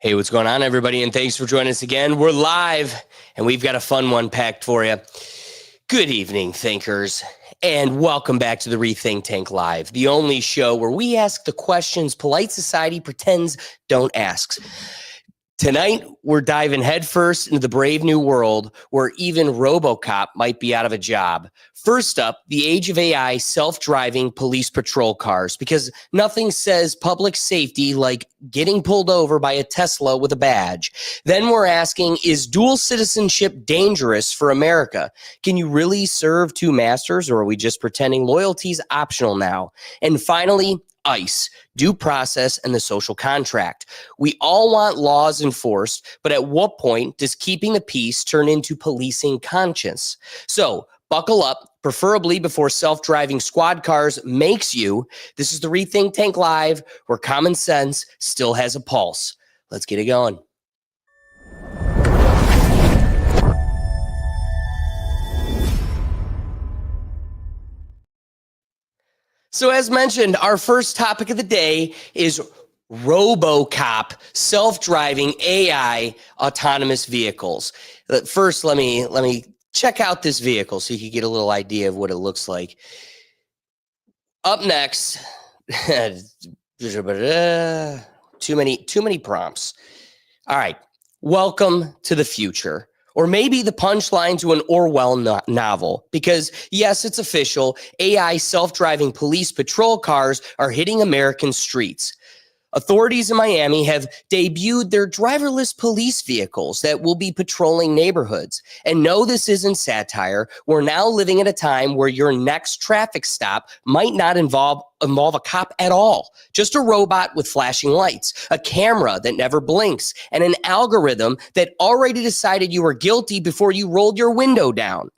Hey, what's going on, everybody? And thanks for joining us again. We're live, and we've got a fun one packed for you. Good evening, thinkers, and welcome back to the Rethink Tank Live, the only show where we ask the questions polite society pretends don't ask. Tonight, we're diving headfirst into the brave new world where even RoboCop might be out of a job. First up, the age of AI self-driving police patrol cars, because nothing says public safety like getting pulled over by a Tesla with a badge. Then we're asking, is dual citizenship dangerous for America? Can you really serve two masters, or are we just pretending loyalty's optional now? And finally, ICE, due process, and the social contract. We all want laws enforced, but at what point does keeping the peace turn into policing conscience? So buckle up, preferably before self-driving squad cars makes you. This is the Rethink Tank Live, where common sense still has a pulse. Let's get it going. So as mentioned, our first topic of the day is RoboCop, self-driving AI autonomous vehicles. First, let me check out this vehicle so you can get a little idea of what it looks like. Up next, too many prompts. All right, welcome to the future. Or maybe the punchline to an Orwell novel, because yes, it's official. AI self-driving police patrol cars are hitting American streets. Authorities in Miami have debuted their driverless police vehicles that will be patrolling neighborhoods. And no, this isn't satire. We're now living at a time where your next traffic stop might not involve a cop at all. Just a robot with flashing lights, a camera that never blinks, and an algorithm that already decided you were guilty before you rolled your window down.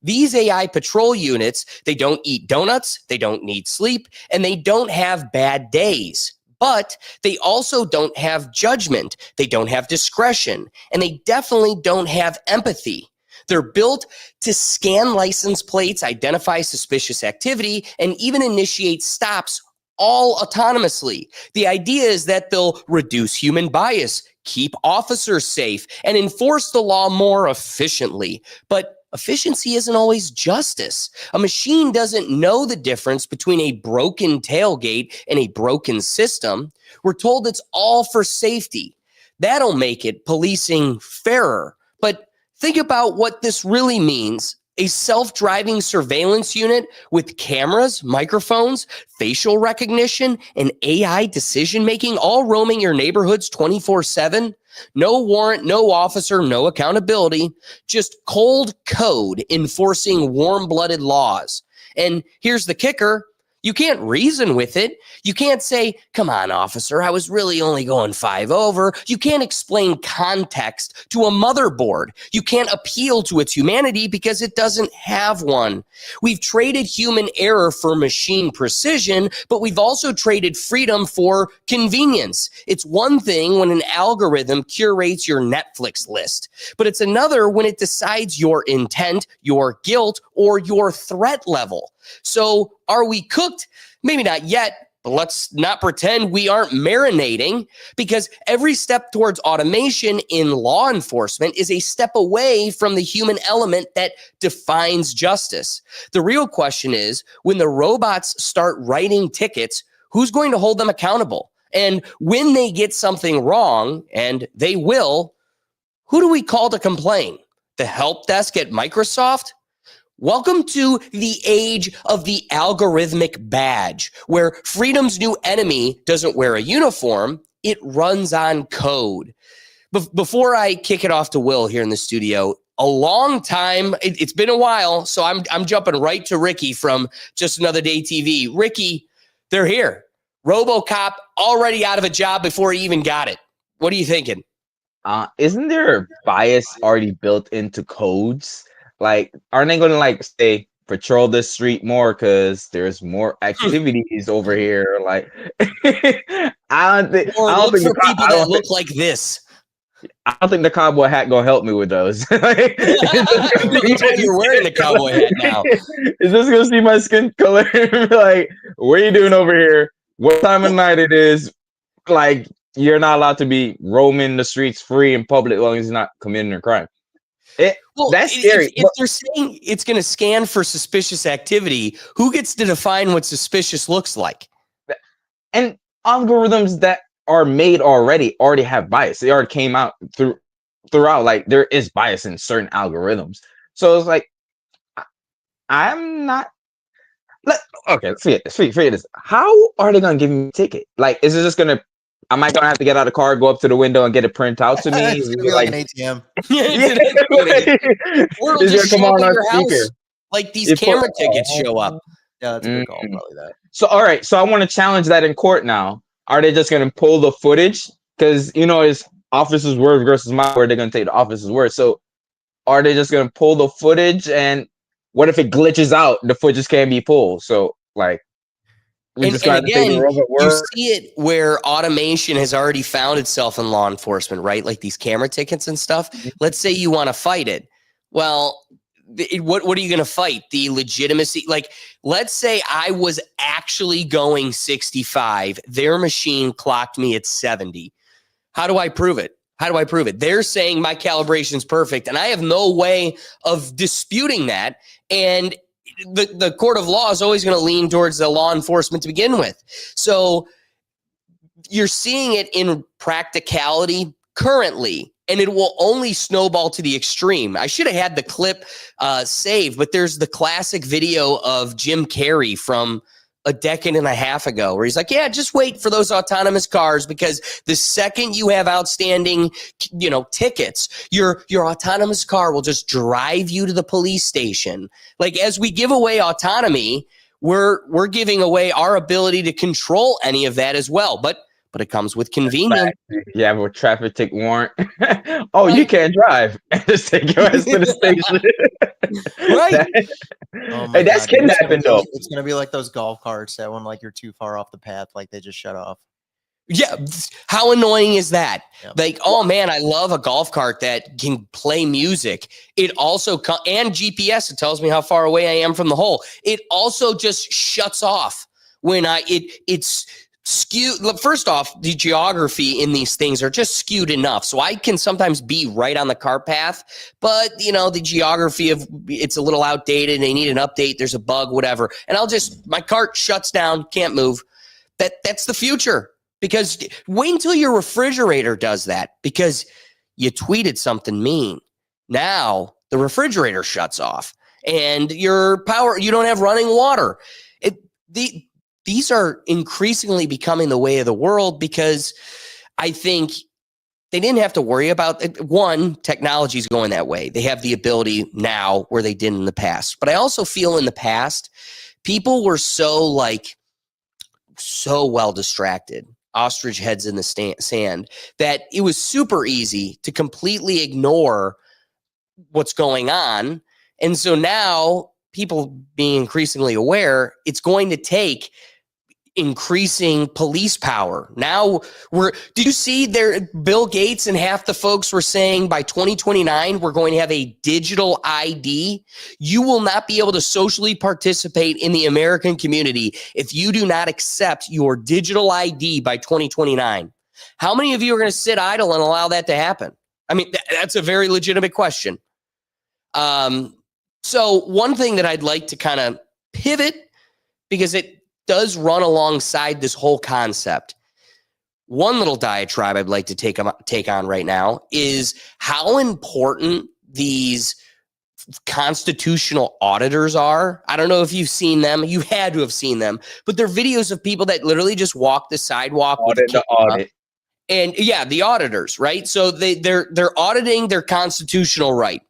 These AI patrol units, they don't eat donuts, they don't need sleep, and they don't have bad days. But they also don't have judgment, they don't have discretion, and they definitely don't have empathy. They're built to scan license plates, identify suspicious activity, and even initiate stops all autonomously. The idea is that they'll reduce human bias, keep officers safe, and enforce the law more efficiently. But efficiency isn't always justice. A machine doesn't know the difference between a broken tailgate and a broken system. We're told it's all for safety. That'll make it policing fairer. But think about what this really means. A self-driving surveillance unit with cameras, microphones, facial recognition, and AI decision-making all roaming your neighborhoods 24/7. No warrant, no officer, no accountability, just cold code enforcing warm-blooded laws. And here's the kicker. You can't reason with it. You can't say, come on, officer, I was really only going 5 over. You can't explain context to a motherboard. You can't appeal to its humanity because it doesn't have one. We've traded human error for machine precision, but we've also traded freedom for convenience. It's one thing when an algorithm curates your Netflix list, but it's another when it decides your intent, your guilt, or your threat level. So are we cooked? Maybe not yet, but let's not pretend we aren't marinating, because every step towards automation in law enforcement is a step away from the human element that defines justice. The real question is, when the robots start writing tickets, who's going to hold them accountable? And when they get something wrong, and they will, who do we call to complain? The help desk at Microsoft? Welcome to the age of the algorithmic badge, where freedom's new enemy doesn't wear a uniform, it runs on code. Before I kick it off to Will here in the studio, a long time, it's been a while, so I'm jumping right to Ricky from Just Another Day TV. Ricky, they're here. RoboCop already out of a job before he even got it. What are you thinking? Isn't there a bias already built into codes? Like, aren't they going to like say patrol this street more because there's more activities over here? Like, I don't think. Or I don't look think for the people that look like this. I don't think the cowboy hat gonna help me with those. That's what you're wearing, the cowboy hat now. Is this gonna see my skin color? Like, what are you doing over here? What time of night it is? Like, you're not allowed to be roaming the streets free in public as long as you're not committing a crime. Well, That's scary. if they're saying it's going to scan for suspicious activity, who gets to define what suspicious looks like? And algorithms that are made already have bias. They already came out throughout. Like there is bias in certain algorithms. So it's like I'm not. Okay, let's forget this. How are they gonna give me a ticket? Like, is it just gonna? Am I gonna have to get out of the car, go up to the window, and get it print out to me? It's gonna be like an ATM. Or it'll It's just gonna come show up on at our your speaker. house, like these camera tickets show up. Yeah, that's a good call. Probably that. So, all right. So I want to challenge that in court now. Are they just gonna pull the footage? Because it's officer's word versus my word. They're gonna take the officer's word. So, are they just gonna pull the footage? And what if it glitches out? The footage can't be pulled. So, like. And again, you see it where automation has already found itself in law enforcement, right? Like these camera tickets and stuff. Mm-hmm. Let's say you want to fight it. Well, what are you going to fight? The legitimacy? Like, let's say I was actually going 65. Their machine clocked me at 70. How do I prove it? They're saying my calibration's perfect, and I have no way of disputing that. And the court of law is always going to lean towards the law enforcement to begin with. So you're seeing it in practicality currently, and it will only snowball to the extreme. I should have had the clip saved, but there's the classic video of Jim Carrey from a decade and a half ago where he's like, yeah, just wait for those autonomous cars, because the second you have outstanding, tickets, your autonomous car will just drive you to the police station. Like, as we give away autonomy, we're giving away our ability to control any of that as well. But it comes with convenience. You have a traffic ticket warrant. You can't drive. Just take your ass to the station. Right. Hey, that's kidnapping, though. It's gonna be like those golf carts that when like you're too far off the path, like they just shut off. Yeah, how annoying is that? Yep. Like, oh man, I love a golf cart that can play music. It also and GPS. It tells me how far away I am from the hole. It also just shuts off when it's skewed. First off, the geography in these things are just skewed enough, so I can sometimes be right on the cart path, but the geography of it's a little outdated. They need an update. There's a bug, whatever, and my cart shuts down, can't move. That's the future. Because wait until your refrigerator does that, because you tweeted something mean. Now the refrigerator shuts off and your power, you don't have running water. These are increasingly becoming the way of the world, because I think they didn't have to worry about it. One, technology is going that way. They have the ability now where they didn't in the past. But I also feel in the past, people were so well distracted, ostrich heads in the sand, that it was super easy to completely ignore what's going on. And so now people being increasingly aware, it's going to take increasing police power. Now did you see Bill Gates and half the folks were saying by 2029, we're going to have a digital ID. You will not be able to socially participate in the American community if you do not accept your digital ID by 2029. How many of you are going to sit idle and allow that to happen? I mean, that's a very legitimate question. So one thing that I'd like to kind of pivot, because it does run alongside this whole concept. One little diatribe I'd like to take on right now is how important these constitutional auditors are. I don't know if you've seen them. You had to have seen them, but they're videos of people that literally just walk the sidewalk with the audit. And yeah, the auditors, right? So they're auditing their constitutional right.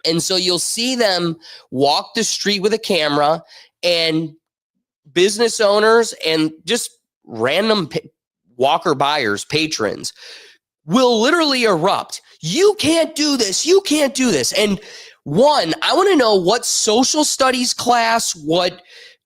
And so you'll see them walk the street with a camera, and business owners and just random walker buyers, patrons, will literally erupt. You can't do this. You can't do this. And one, I want to know what social studies class, what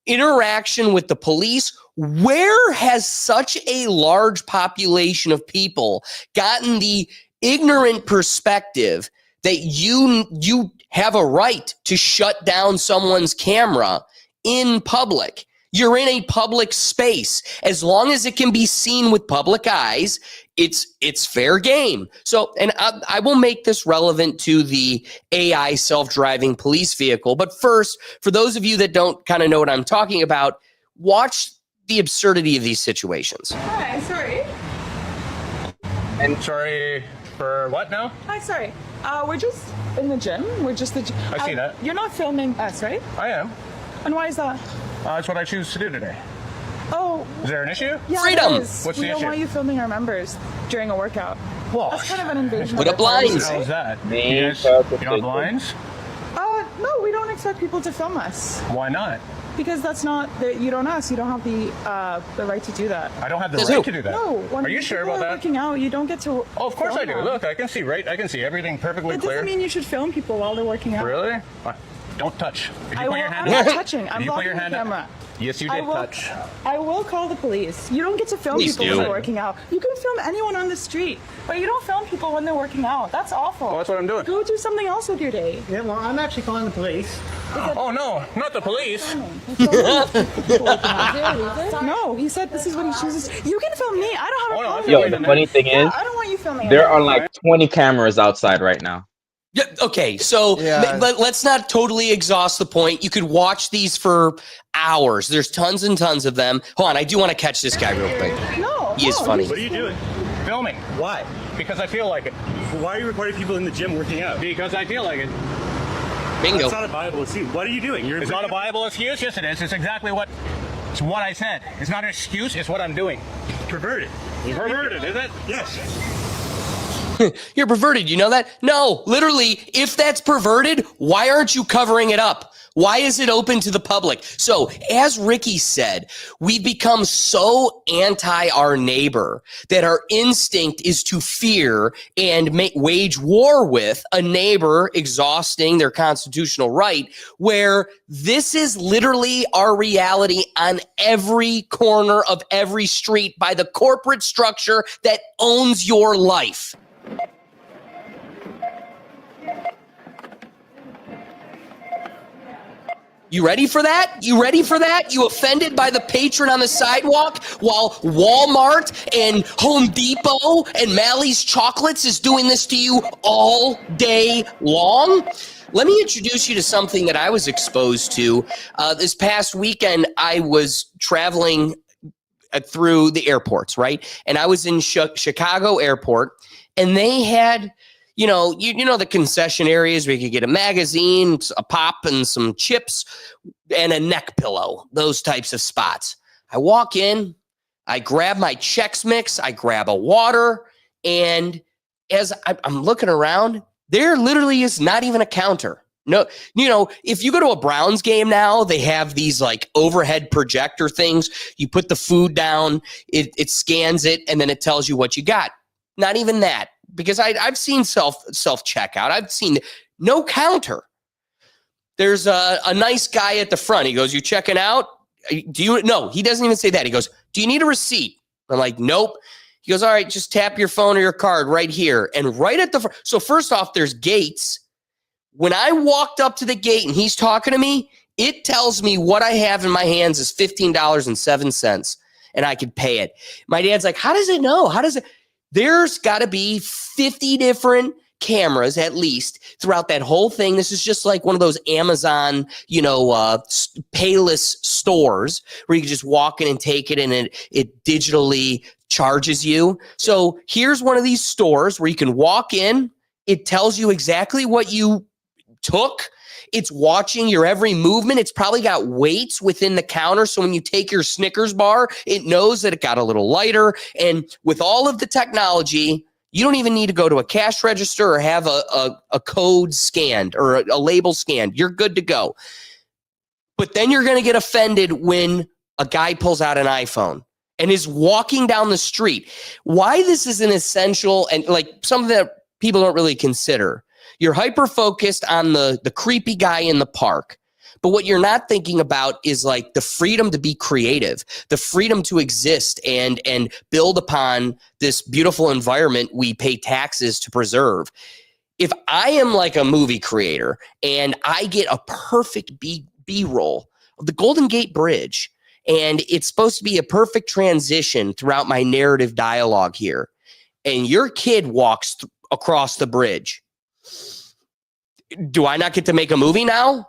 interaction with the police, where has such a large population of people gotten the ignorant perspective that you have a right to shut down someone's camera in public? You're in a public space. As long as it can be seen with public eyes, it's fair game. So, and I will make this relevant to the AI self-driving police vehicle. But first, for those of you that don't kind of know what I'm talking about, watch the absurdity of these situations. Hi, sorry. And sorry for what now? Hi, sorry. We're just in the gym. We're just the gym. I see that. You're not filming us, right? I am. And why is that? That's what I choose to do today. Oh, Is there an issue? yeah, Freedom. it is. What's we the don't issue? want you filming our members during a workout. Well, That's kind of an invasion. Put of up their privacy. blinds. how's that? Me, You guys, Falcon you don't have Victor. blinds? No, we don't expect people to film us Why not? because that's not that you don't ask. You don't have the right to do that. I don't have the Does right who? to do that. No, when Are you sure people about are that? working out, you don't get to. Oh, of course I film do. them. Look, I can see everything perfectly It clear. doesn't mean you should film people while they're working out. Really? Don't touch. If you I put will, your hand I'm not up, touching. if I'm you put blocking your the hand up- camera. Yes, you I did will, touch. I will call the police. You don't get to film Please people do. when they're working out. You can film anyone on the street, but you don't film people when they're working out. That's awful. Well, that's what I'm doing. Go do something else with your day. Yeah, well, I'm actually calling the police. Oh no, not the police. No, he said this is what he chooses. You can film me. I don't have a Oh, no, I problem. feel Yo, with the it. funny thing Yeah, is, I don't want you filming. there are anyone. like 20 cameras outside right now. Yeah, okay, so Yeah. but let's not totally exhaust the point. You could watch these for hours. There's tons and tons of them. Hold on, I do want to catch this guy real quick. No, He is no, funny. What are you doing? Filming. Why? Because I feel like it. Why are you recording people in the gym working out? Because I feel like it. Bingo. It's not a viable excuse. What are you doing? You're It's not a viable excuse. Yes, it is. It's exactly what. It's what I said. It's not an excuse. It's what I'm doing. perverted. Perverted, is it? Yes. You're perverted. You know that? No, literally, if that's perverted, why aren't you covering it up? Why is it open to the public? So, as Ricky said, we've become so anti our neighbor that our instinct is to fear and wage war with a neighbor exhausting their constitutional right, where this is literally our reality on every corner of every street by the corporate structure that owns your life. You ready for that? You ready for that? You offended by the patron on the sidewalk while Walmart and Home Depot and Mally's Chocolates is doing this to you all day long? Let me introduce you to something that I was exposed to. This past weekend, I was traveling through the airports, right? And I was in Chicago Airport, and they had... You know the concession areas where you could get a magazine, a pop, and some chips, and a neck pillow. Those types of spots. I walk in, I grab my Chex Mix, I grab a water, and as I'm looking around, there literally is not even a counter. No, if you go to a Browns game now, they have these like overhead projector things. You put the food down, it scans it, and then it tells you what you got. Not even that. Because I've seen self checkout. I've seen no counter. There's a nice guy at the front. He goes, "You checking out? Do you?" No, he doesn't even say that. He goes, "Do you need a receipt?" I'm like, "Nope." He goes, "All right, just tap your phone or your card right here." And right at the front. So first off, there's gates. When I walked up to the gate and he's talking to me, it tells me what I have in my hands is $15.07, and I could pay it. My dad's like, "How does it know? How does it?" There's got to be 50 different cameras at least throughout that whole thing. This is just like one of those Amazon, payless stores where you can just walk in and take it and it digitally charges you. So here's one of these stores where you can walk in. It tells you exactly what you took. It's watching your every movement. It's probably got weights within the counter. So when you take your Snickers bar, it knows that it got a little lighter. And with all of the technology, you don't even need to go to a cash register or have a code scanned or a label scanned. You're good to go. But then you're going to get offended when a guy pulls out an iPhone and is walking down the street. Why this is an essential and like something that people don't really consider. You're hyper-focused on the creepy guy in the park. But what you're not thinking about is like the freedom to be creative, the freedom to exist and build upon this beautiful environment we pay taxes to preserve. If I am like a movie creator and I get a perfect B-roll of the Golden Gate Bridge and it's supposed to be a perfect transition throughout my narrative dialogue here. And your kid walks across the bridge. Do I not get to make a movie now?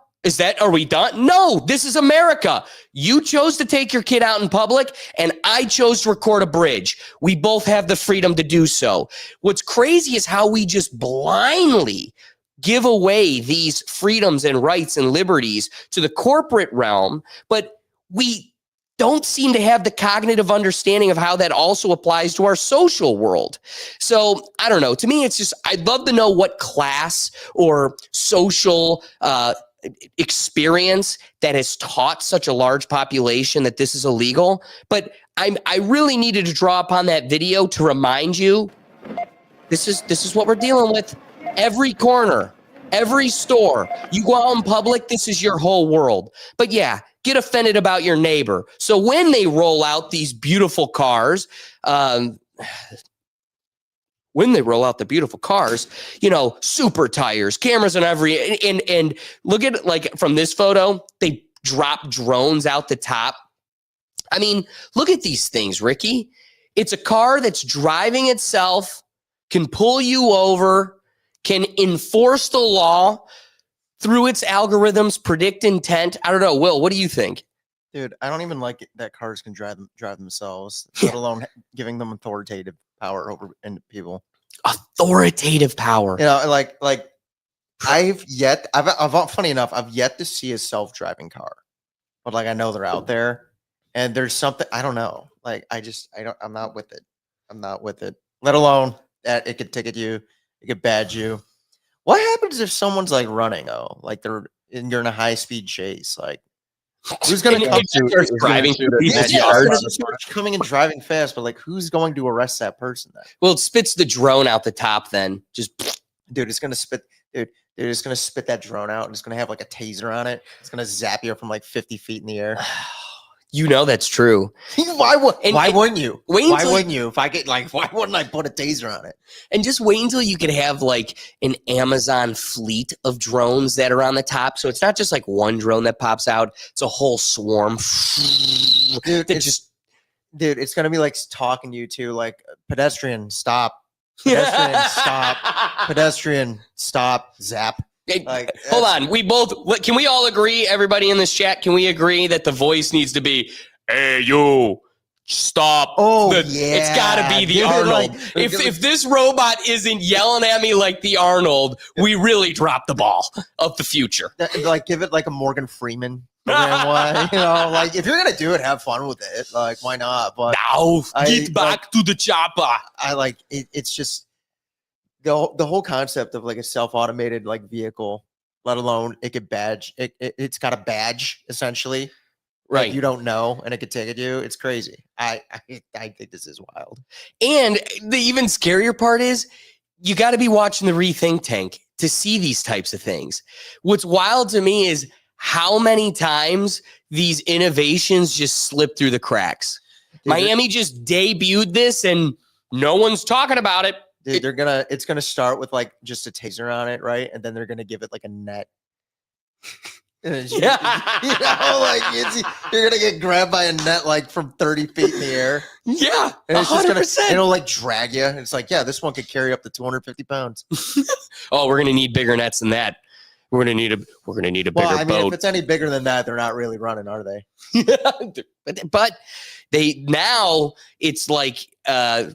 Are we done? No, this is America. You chose to take your kid out in public, and I chose to record a bridge. We both have the freedom to do so. What's crazy is how we just blindly give away these freedoms and rights and liberties to the corporate realm, but we don't seem to have the cognitive understanding of how that also applies to our social world. So I don't know. To me, it's just, I'd love to know what class or social experience that has taught such a large population that this is illegal. But I really needed to draw upon that video to remind you, this is what we're dealing with. Every corner, every store, you go out in public, this is your whole world. But yeah, get offended about your neighbor. So when they roll out these beautiful cars, super tires, cameras on every, and look at, like, from this photo, they drop drones out the top. I mean, look at these things, Ricky. It's a car that's driving itself, can pull you over, can enforce the law through its algorithms, predict intent. I don't know. Will, what do you think? Dude, I don't even like it that cars can drive themselves, let alone giving them authoritative power over people. Authoritative power. You know, like funny enough, I've yet to see a self-driving car, but like I know they're out there, and there's something I don't know. Like I'm not with it. I'm not with it. Let alone that it could ticket you, it could badge you. What happens if someone's like running? Like you're in a high-speed chase, like. Who's going to come to driving through people's yards? Coming and driving fast, but like, who's going to arrest that person then? Well, it spits the drone out the top. Then just, dude, it's going to spit. Dude, it's going to spit that drone out, and it's going to have like a taser on it. It's going to zap you from like 50 feet in the air. You know that's true. Why wouldn't you? Why wouldn't you? Why wouldn't I put a taser on it? And just wait until you could have like an Amazon fleet of drones that are on the top. So it's not just like one drone that pops out; it's a whole swarm. Dude, it's gonna be like talking to you too, like pedestrian stop, pedestrian stop, pedestrian stop, zap. Like, hold on. Can we all agree, everybody in this chat, can we agree that the voice needs to be, hey, you, stop. Oh, It's got to be the Arnold. If this robot isn't yelling at me like the Arnold, we really dropped the ball of the future. Like, give it like a Morgan Freeman. Like, if you're going to do it, have fun with it. Like, why not? But now, get back to the chopper. I like it. It's just, the whole concept of like a self-automated like vehicle, let alone it could badge it's got a badge essentially, right? Like you don't know, and it could ticket you. It's crazy. I think this is wild. And the even scarier part is you got to be watching the Rethink Tank to see these types of things. What's wild to me is how many times these innovations just slip through the cracks. Dude, Miami just debuted this and no one's talking about it. Dude, it's gonna start with like just a taser on it, right? And then they're gonna give it like a net. Yeah. You're gonna get grabbed by a net like from 30 feet in the air. Yeah, and it's 100%. Just gonna, it'll like drag you. It's like, yeah, this one could carry up to 250 pounds. Oh, we're gonna need bigger nets than that. We're gonna need a bigger boat. If it's any bigger than that, they're not really running, are they? But now it's like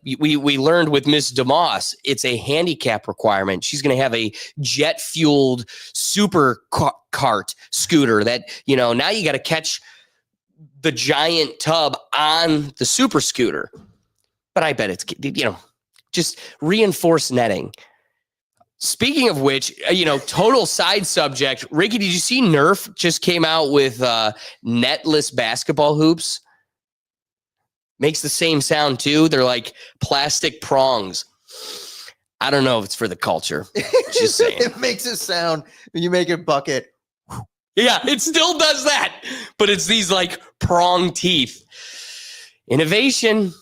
we learned with Miss DeMoss, it's a handicap requirement. She's going to have a jet fueled super cart scooter that, now you got to catch the giant tub on the super scooter. But I bet it's, just reinforced netting. Speaking of which, total side subject, Ricky, did you see Nerf just came out with netless basketball hoops? Makes the same sound too. They're like plastic prongs. I don't know if it's for the culture. Just saying. It makes a sound when you make a bucket. Yeah, it still does that. But it's these like prong teeth. Innovation.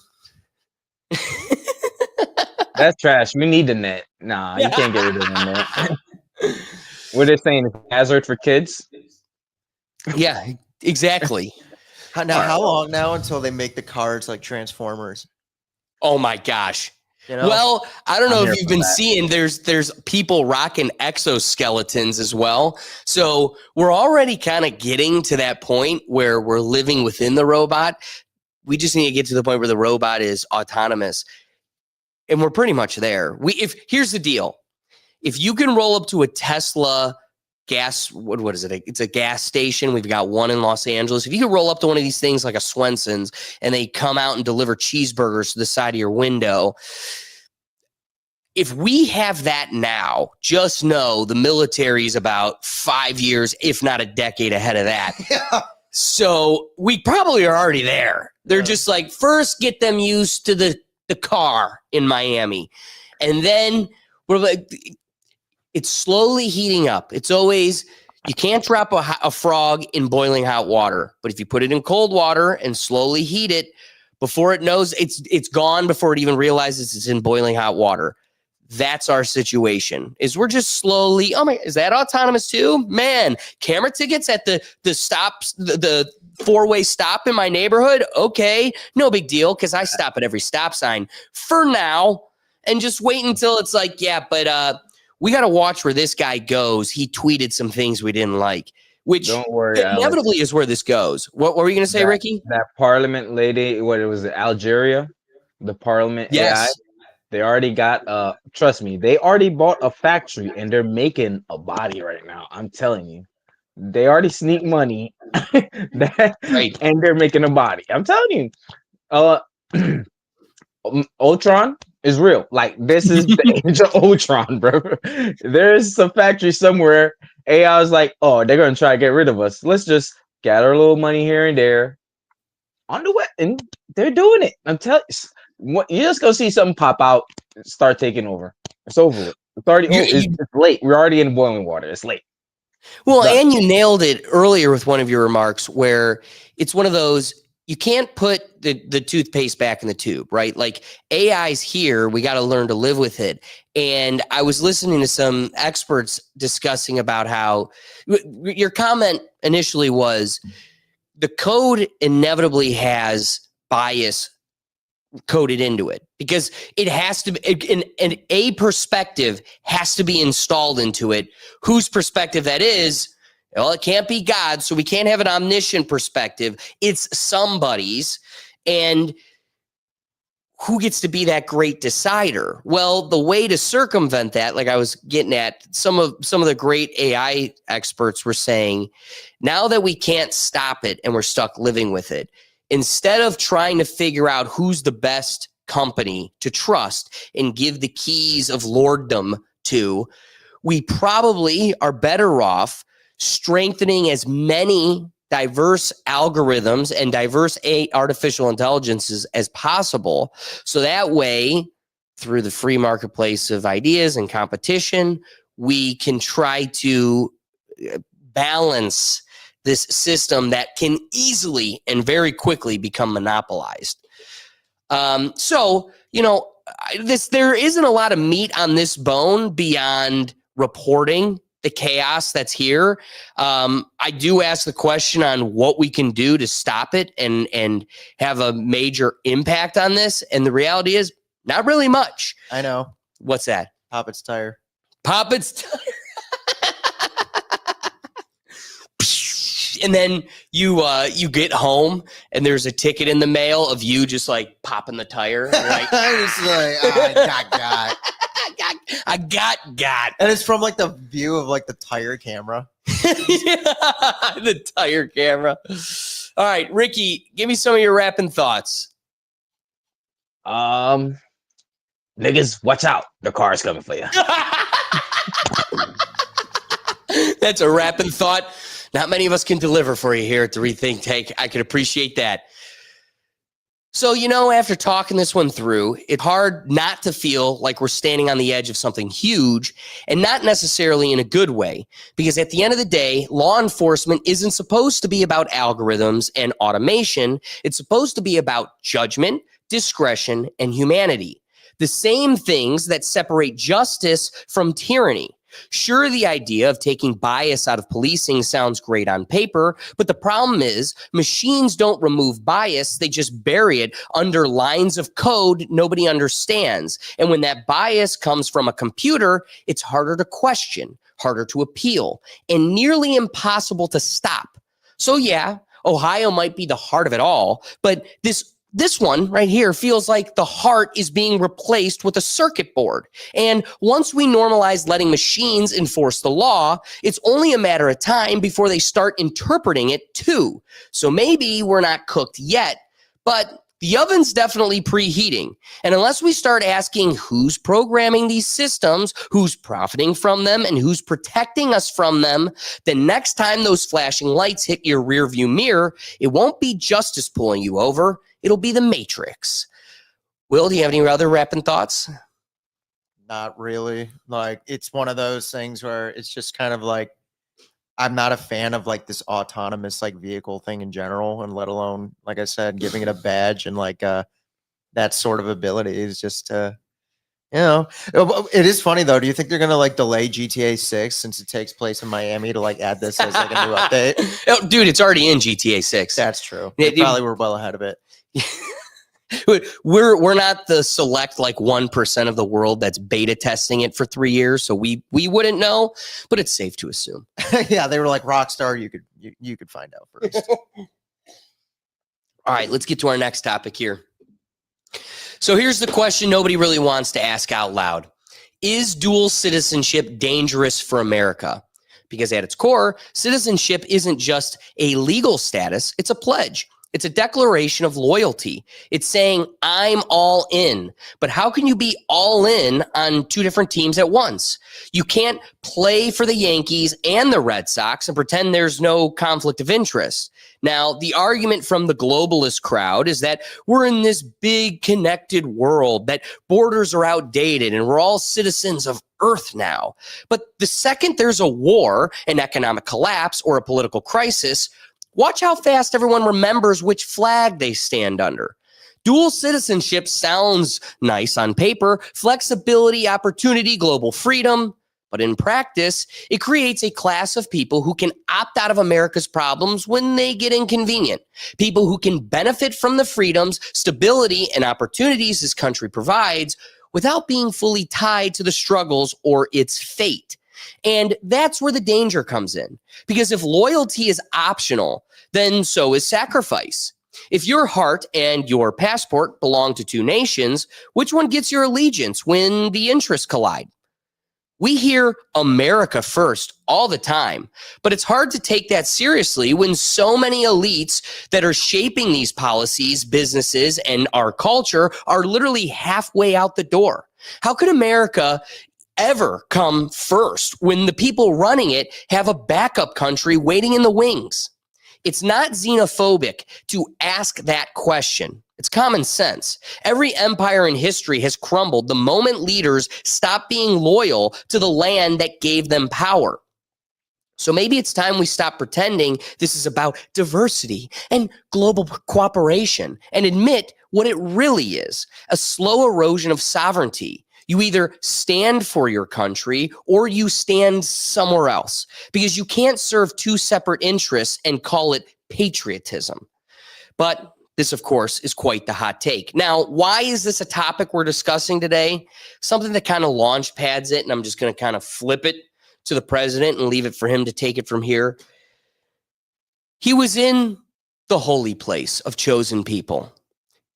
That's trash. We need the net. Nah, you can't get rid of the net. What they're saying is hazard for kids. Yeah, exactly. How long now until they make the cars like Transformers? Oh my gosh. You know? Well, I don't know I'm if here you've for been that. seeing there's people rocking exoskeletons as well. So we're already kind of getting to that point where we're living within the robot. We just need to get to the point where the robot is autonomous. And we're pretty much there. Here's the deal. If you can roll up to a Tesla gas, what is it? It's a gas station. We've got one in Los Angeles. If you can roll up to one of these things like a Swenson's and they come out and deliver cheeseburgers to the side of your window, if we have that now, just know the military is about 5 years, if not a decade ahead of that. Yeah. So we probably are already there. They're just like, first get them used to the car in Miami. And then we're like, it's slowly heating up. It's always, you can't drop a frog in boiling hot water, but if you put it in cold water and slowly heat it, before it knows it's gone, before it even realizes it's in boiling hot water. That's our situation. Is we're just slowly. Oh my, is that autonomous too? Man, camera tickets at the stops, the 4-way stop in my neighborhood. Okay, no big deal because I stop at every stop sign for now, and just wait until it's like, yeah, but we got to watch where this guy goes. He tweeted some things we didn't like, which Don't worry, inevitably is where this goes. What were you going to say, Ricky? That Parliament lady, what it was, Algeria, the Parliament AI. Yes. They already got trust me, they already bought a factory and they're making a body right now. I'm telling you. They already sneak money Right. and they're making a body. I'm telling you. Ultron is real. Like, this is the age of Ultron, bro. There's some factory somewhere. AI was like, oh, they're gonna try to get rid of us. Let's just gather a little money here and there. On the way, and they're doing it. I'm telling you. You're just gonna see something pop out, start taking over. It's over with. It's already it's late. We're already in boiling water. It's late. Well, Done. and you nailed it earlier with one of your remarks where it's one of those, you can't put the toothpaste back in the tube, right? Like, AI's here. We got to learn to live with it. And I was listening to some experts discussing about how your comment initially was the code inevitably has bias coded into it because it has to be a perspective has to be installed into it. Whose perspective that is? Well, it can't be God, so we can't have an omniscient perspective. It's somebody's, and who gets to be that great decider? Well, the way to circumvent that, like I was getting at, some of the great AI experts were saying, now that we can't stop it and we're stuck living with it, instead of trying to figure out who's the best company to trust and give the keys of lorddom to, we probably are better off strengthening as many diverse algorithms and diverse artificial intelligences as possible. So that way, through the free marketplace of ideas and competition, we can try to balance this system that can easily and very quickly become monopolized. So, there isn't a lot of meat on this bone beyond reporting the chaos that's here. I do ask the question on what we can do to stop it and have a major impact on this. And the reality is not really much. I know. What's that? Pop its tire. Pop its tire. And then you get home and there's a ticket in the mail of you just like popping the tire. Like, I got. And it's from like the view of like the tire camera. The tire camera. All right, Ricky, give me some of your rapping thoughts. Niggas, watch out. The car's coming for you. That's a rapping thought. Not many of us can deliver for you here at the Rethink Take. I could appreciate that. So, after talking this one through, it's hard not to feel like we're standing on the edge of something huge, and not necessarily in a good way, because at the end of the day, law enforcement isn't supposed to be about algorithms and automation. It's supposed to be about judgment, discretion, and humanity. The same things that separate justice from tyranny. Sure, the idea of taking bias out of policing sounds great on paper, but the problem is machines don't remove bias. They just bury it under lines of code nobody understands. And when that bias comes from a computer, it's harder to question, harder to appeal, and nearly impossible to stop. So yeah, Ohio might be the heart of it all, but this one right here feels like the heart is being replaced with a circuit board. And once we normalize letting machines enforce the law, it's only a matter of time before they start interpreting it too. So maybe we're not cooked yet, but the oven's definitely preheating. And unless we start asking who's programming these systems, who's profiting from them, and who's protecting us from them, the next time those flashing lights hit your rearview mirror, it won't be justice pulling you over. It'll be the Matrix. Will, do you have any other rapping thoughts? Not really. Like, it's one of those things where it's just kind of like, I'm not a fan of like this autonomous like vehicle thing in general, and let alone, like I said, giving it a badge and like that sort of ability is just it is funny though. Do you think they're gonna like delay GTA 6 since it takes place in Miami to like add this as like a new update? Oh, dude, it's already in GTA 6. That's true. They probably were well ahead of it. We're not the select like 1% of the world that's beta testing it for 3 years, so we wouldn't know, but it's safe to assume. Yeah, they were like Rockstar. You could find out first. All right, let's get to our next topic here. So here's the question nobody really wants to ask out loud. Is dual citizenship dangerous for America? Because at its core, citizenship isn't just a legal status, it's a pledge. It's a declaration of loyalty. It's saying, I'm all in. But how can you be all in on two different teams at once? You can't play for the Yankees and the Red Sox and pretend there's no conflict of interest. Now, the argument from the globalist crowd is that we're in this big connected world, that borders are outdated, and we're all citizens of Earth now. But the second there's a war, an economic collapse, or a political crisis, watch how fast everyone remembers which flag they stand under. Dual citizenship sounds nice on paper, flexibility, opportunity, global freedom, but in practice, it creates a class of people who can opt out of America's problems when they get inconvenient. People who can benefit from the freedoms, stability, and opportunities this country provides without being fully tied to the struggles or its fate. And that's where the danger comes in. Because if loyalty is optional, then so is sacrifice. If your heart and your passport belong to two nations, which one gets your allegiance when the interests collide? We hear America first all the time, but it's hard to take that seriously when so many elites that are shaping these policies, businesses, and our culture are literally halfway out the door. How could America ever come first when the people running it have a backup country waiting in the wings? It's not xenophobic to ask that question. It's common sense. Every empire in history has crumbled the moment leaders stop being loyal to the land that gave them power. So maybe it's time we stop pretending this is about diversity and global cooperation and admit what it really is, a slow erosion of sovereignty. You either stand for your country or you stand somewhere else, because you can't serve two separate interests and call it patriotism. But this, of course, is quite the hot take. Now, why is this a topic we're discussing today? Something that kind of launch pads it, and I'm just going to kind of flip it to the president and leave it for him to take it from here. He was in the holy place of chosen people,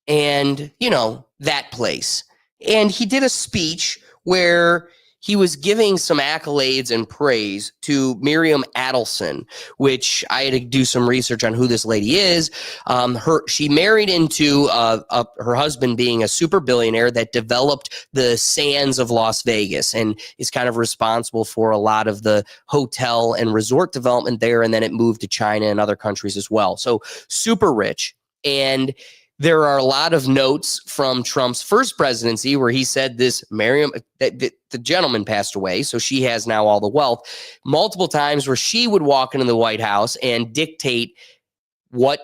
and, that place. And he did a speech where he was giving some accolades and praise to Miriam Adelson, which I had to do some research on who this lady is. She married into her husband being a super billionaire that developed the sands of Las Vegas and is kind of responsible for a lot of the hotel and resort development there. And then it moved to China and other countries as well. So super rich. And there are a lot of notes from Trump's first presidency where he said this Miriam, that the gentleman passed away, so she has now all the wealth, multiple times where she would walk into the White House and dictate what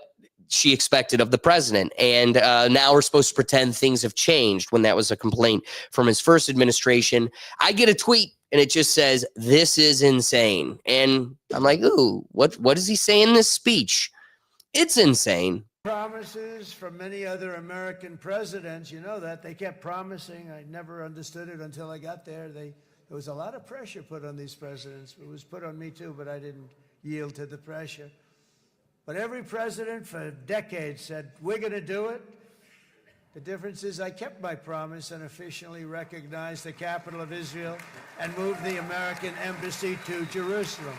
she expected of the president. And now we're supposed to pretend things have changed when that was a complaint from his first administration. I get a tweet and it just says, "This is insane." And I'm like, ooh, what does he say in this speech? It's insane. Promises from many other American presidents, you know that. They kept promising. I never understood it until I got there. There was a lot of pressure put on these presidents. It was put on me too, but I didn't yield to the pressure. But every president for decades said, we're going to do it. The difference is I kept my promise and officially recognized the capital of Israel and moved the American embassy to Jerusalem.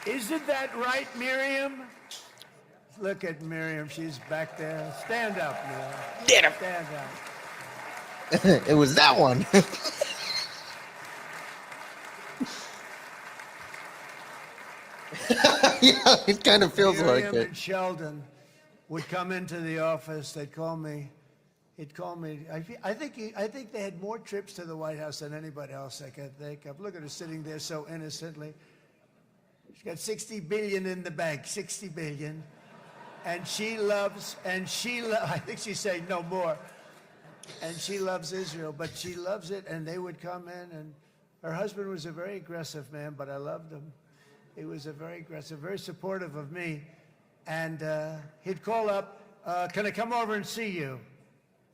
Isn't that right, Miriam? Look at Miriam. She's back there. Stand up, Miriam. Get him. Stand up. It was that one. Yeah, it kind of feels like Miriam it. and Sheldon would come into the office. They'd call me. He'd call me. I think they had more trips to the White House than anybody else I could think of. Look at her sitting there so innocently. She's got 60 billion in the bank. 60 billion. And I think she's saying no more. And she loves Israel, but she loves it. And they would come in, and her husband was a very aggressive man, but I loved him. He was a very aggressive, very supportive of me. And he'd call up, can I come over and see you?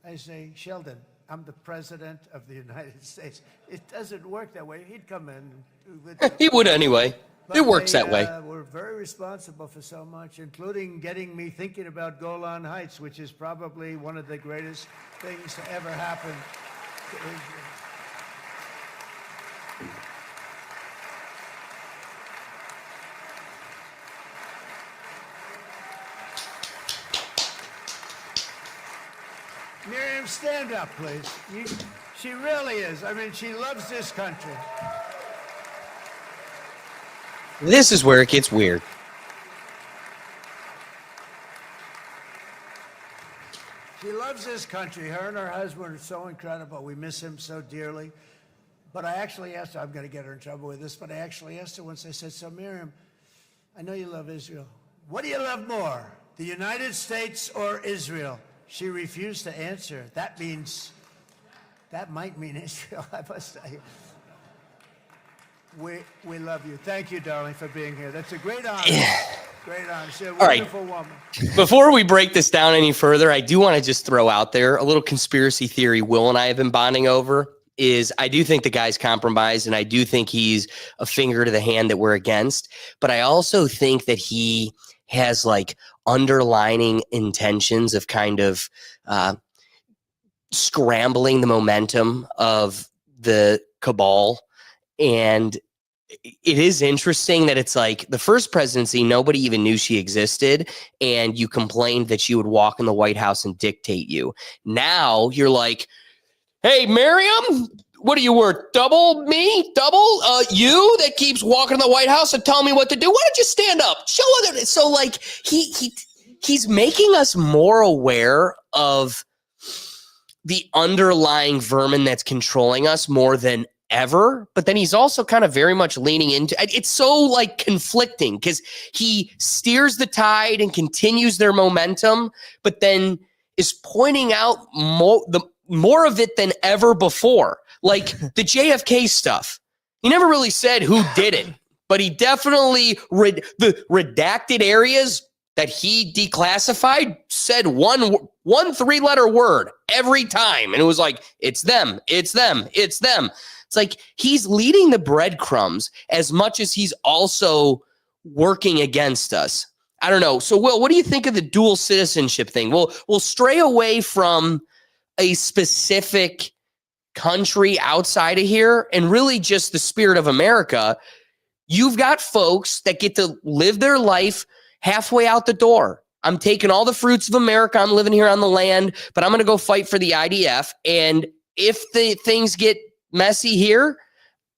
I say, Sheldon, I'm the president of the United States. It doesn't work that way. He'd come in. He would anyway. But it works that way. We're very responsible for so much, including getting me thinking about Golan Heights, which is probably one of the greatest things to ever happen to Israel. Miriam, stand up, please. She really is. I mean, she loves this country. This is where it gets weird. She loves this country. Her and her husband are so incredible. We miss him so dearly. But I actually asked her, I'm going to get her in trouble with this, but I actually asked her once, I said, so Miriam, I know you love Israel. What do you love more, the United States or Israel? She refused to answer. That might mean Israel, I must say. We love you. Thank you, darling, for being here. That's a great honor. Great honor. She's a wonderful woman. Before we break this down any further, I do want to just throw out there a little conspiracy theory Will and I have been bonding over is I do think the guy's compromised, and I do think he's a finger to the hand that we're against. But I also think that he has like underlining intentions of kind of scrambling the momentum of the cabal. And it is interesting that it's like the first presidency, nobody even knew she existed. And you complained that she would walk in the White House and dictate you. Now you're like, hey, Miriam, what are you worth? Double me? Double you that keeps walking in the White House and telling me what to do? Why don't you stand up? Show other. So like he's making us more aware of the underlying vermin that's controlling us more than ever, but then he's also kind of very much leaning into it's so like conflicting because he steers the tide and continues their momentum, but then is pointing out more of it than ever before. Like the JFK stuff. He never really said who did it, but he definitely the redacted areas that he declassified said one 3-letter word every time. And it was like, it's them, it's them, it's them. It's like he's leading the breadcrumbs as much as he's also working against us. I don't know. So, Will, what do you think of the dual citizenship thing? We'll stray away from a specific country outside of here and really just the spirit of America. You've got folks that get to live their life halfway out the door. I'm taking all the fruits of America. I'm living here on the land, but I'm going to go fight for the IDF. And if the things get messy here,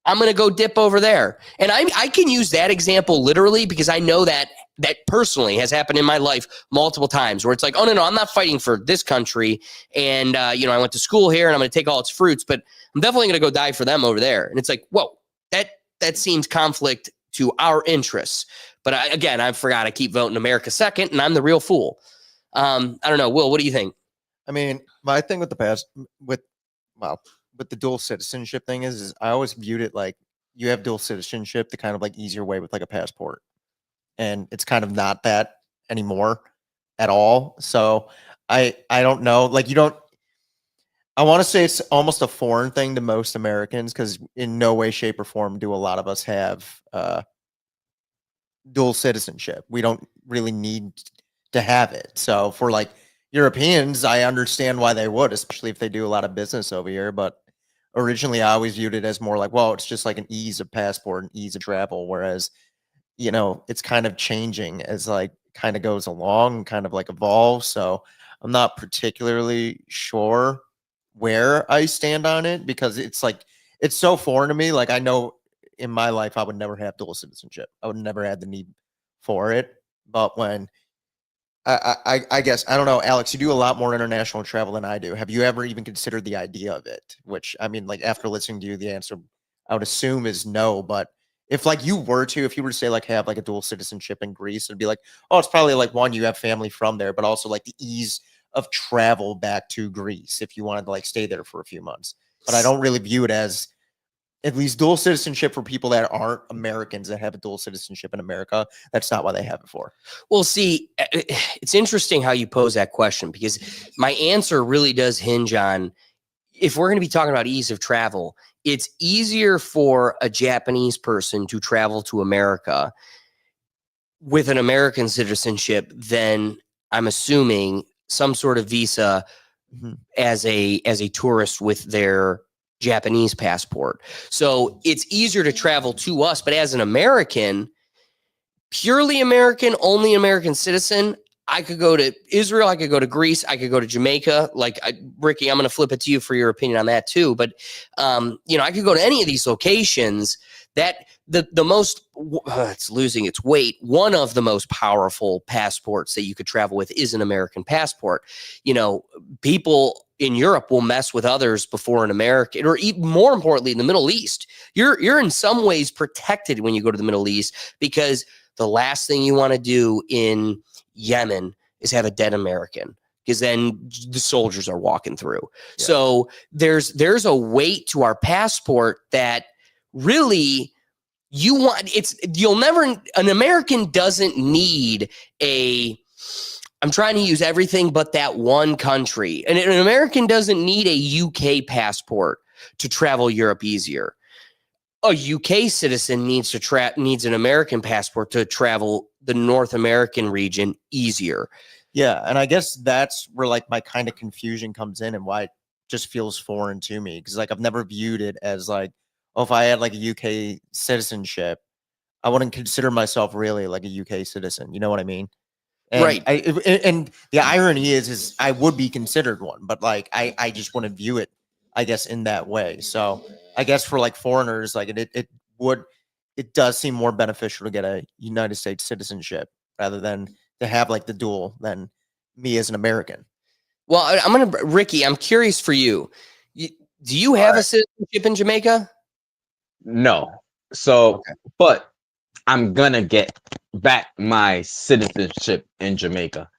I'm going to go dip over there. And I can use that example literally because I know that that personally has happened in my life multiple times where it's like, oh, no, I'm not fighting for this country. And, I went to school here and I'm going to take all its fruits, but I'm definitely going to go die for them over there. And it's like, whoa, that seems conflict to our interests. But I forgot I keep voting America second and I'm the real fool. I don't know. Will, what do you think? I mean, my thing with with the dual citizenship thing is I always viewed it like you have dual citizenship, the kind of like easier way with like a passport. And it's kind of not that anymore at all. So I don't know. Like I want to say it's almost a foreign thing to most Americans because in no way, shape, or form do a lot of us have dual citizenship. We don't really need to have it. So for like Europeans, I understand why they would, especially if they do a lot of business over here. But originally, I always viewed it as more like, well, it's just like an ease of passport and ease of travel. Whereas, it's kind of changing as like kind of goes along, kind of like evolves. So I'm not particularly sure where I stand on it because it's like it's so foreign to me. Like I know in my life I would never have dual citizenship. I would never have the need for it. But when I guess I don't know, Alex, you do a lot more international travel than I do. Have you ever even considered the idea of it? Which I mean, like after listening to you, the answer I would assume is no. But if like you were to, if you were to say like have like a dual citizenship in Greece, it'd be like, oh, it's probably like one, you have family from there, but also like the ease of travel back to Greece if you wanted to like stay there for a few months. But I don't really view it as at least dual citizenship for people that aren't Americans that have a dual citizenship in America. That's not what they have it for. Well, see, it's interesting how you pose that question because my answer really does hinge on if we're going to be talking about ease of travel, it's easier for a Japanese person to travel to America with an American citizenship than I'm assuming some sort of visa as a tourist with their Japanese passport. So it's easier to travel to us, but as an American, purely American, only American citizen, I could go to Israel, I could go to Greece, I could go to Jamaica. Like Ricky, I'm going to flip it to you for your opinion on that too. But I could go to any of these locations. That the most it's losing its weight. One of the most powerful passports that you could travel with is an American passport. People in Europe will mess with others before an American, or even more importantly, in the Middle East. You're in some ways protected when you go to the Middle East because the last thing you want to do in Yemen is have a dead American because then the soldiers are walking through. Yeah. So there's a weight to our passport that really an American doesn't need I'm trying to use everything but that one country. And an American doesn't need a UK passport to travel Europe easier. A UK citizen needs an American passport to travel the North American region easier. Yeah, and I guess that's where like my kind of confusion comes in and why it just feels foreign to me because like I've never viewed it as like, oh, if I had like a UK citizenship, I wouldn't consider myself really like a UK citizen. You know what I mean? And right. And the irony is I would be considered one, but like I just wouldn't view it, I guess, in that way. So I guess for like foreigners, like it does seem more beneficial to get a United States citizenship rather than to have like the dual than me as an American. Well, Ricky, I'm curious for you. Do you have a citizenship in Jamaica? No. So, okay. But I'm gonna get back my citizenship in Jamaica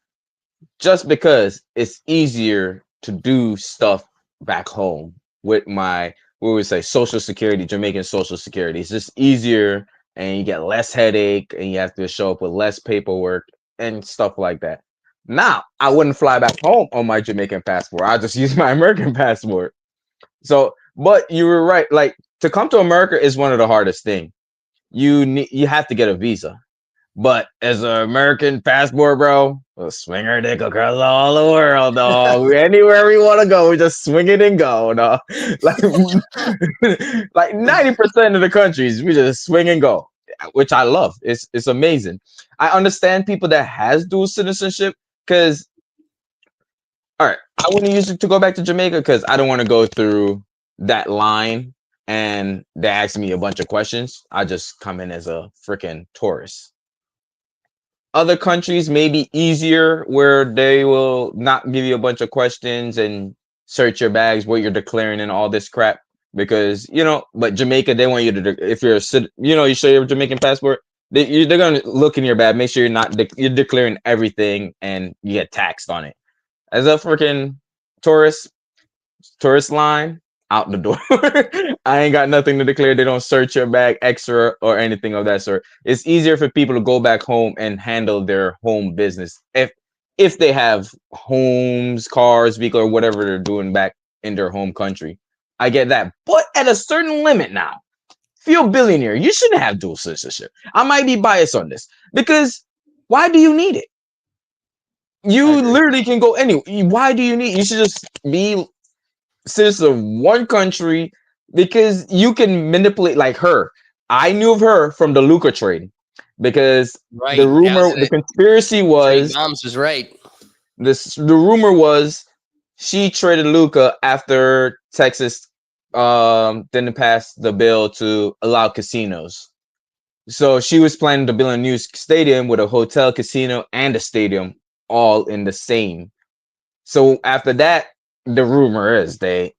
just because it's easier to do stuff back home with my, what we say, social security, Jamaican social security. It's just easier and you get less headache and you have to show up with less paperwork and stuff like that. Now, I wouldn't fly back home on my Jamaican passport. I'll just use my American passport. So, but you were right. Like, to come to America is one of the hardest things. You have to get a visa. But as an American passport, bro, we'll swing our dick across all the world, dog. Anywhere we want to go, we just swing it and go, dog. Like 90% of the countries, we just swing and go, which I love. It's amazing. I understand people that has dual citizenship because, all right, I wouldn't use it to go back to Jamaica because I don't want to go through that line and they ask me a bunch of questions. I just come in as a freaking tourist. other countries may be easier where they will not give you a bunch of questions and search your bags, what you're declaring and all this crap. Because, but Jamaica, they want you to, if you're you show your Jamaican passport, they're going to look in your bag, make sure you're not, you're declaring everything and you get taxed on it. As a freaking tourist line, out the door. I ain't got nothing to declare. They don't search your bag extra or anything of that sort. It's easier for people to go back home and handle their home business if they have homes, cars, vehicle, or whatever they're doing back in their home country. I get that, but at a certain limit now. If you're a billionaire, you shouldn't have dual citizenship. I might be biased on this because why do you need it? You literally can go anywhere. Why do you need? You should just be citizen of one country because you can manipulate like her. I knew of her from the Luca trade because Right. the conspiracy was Moms was right. the rumor was she traded Luca after Texas didn't pass the bill to allow casinos. So she was planning to build a new stadium with a hotel, casino, and a stadium all in the same. So after that, the rumor is they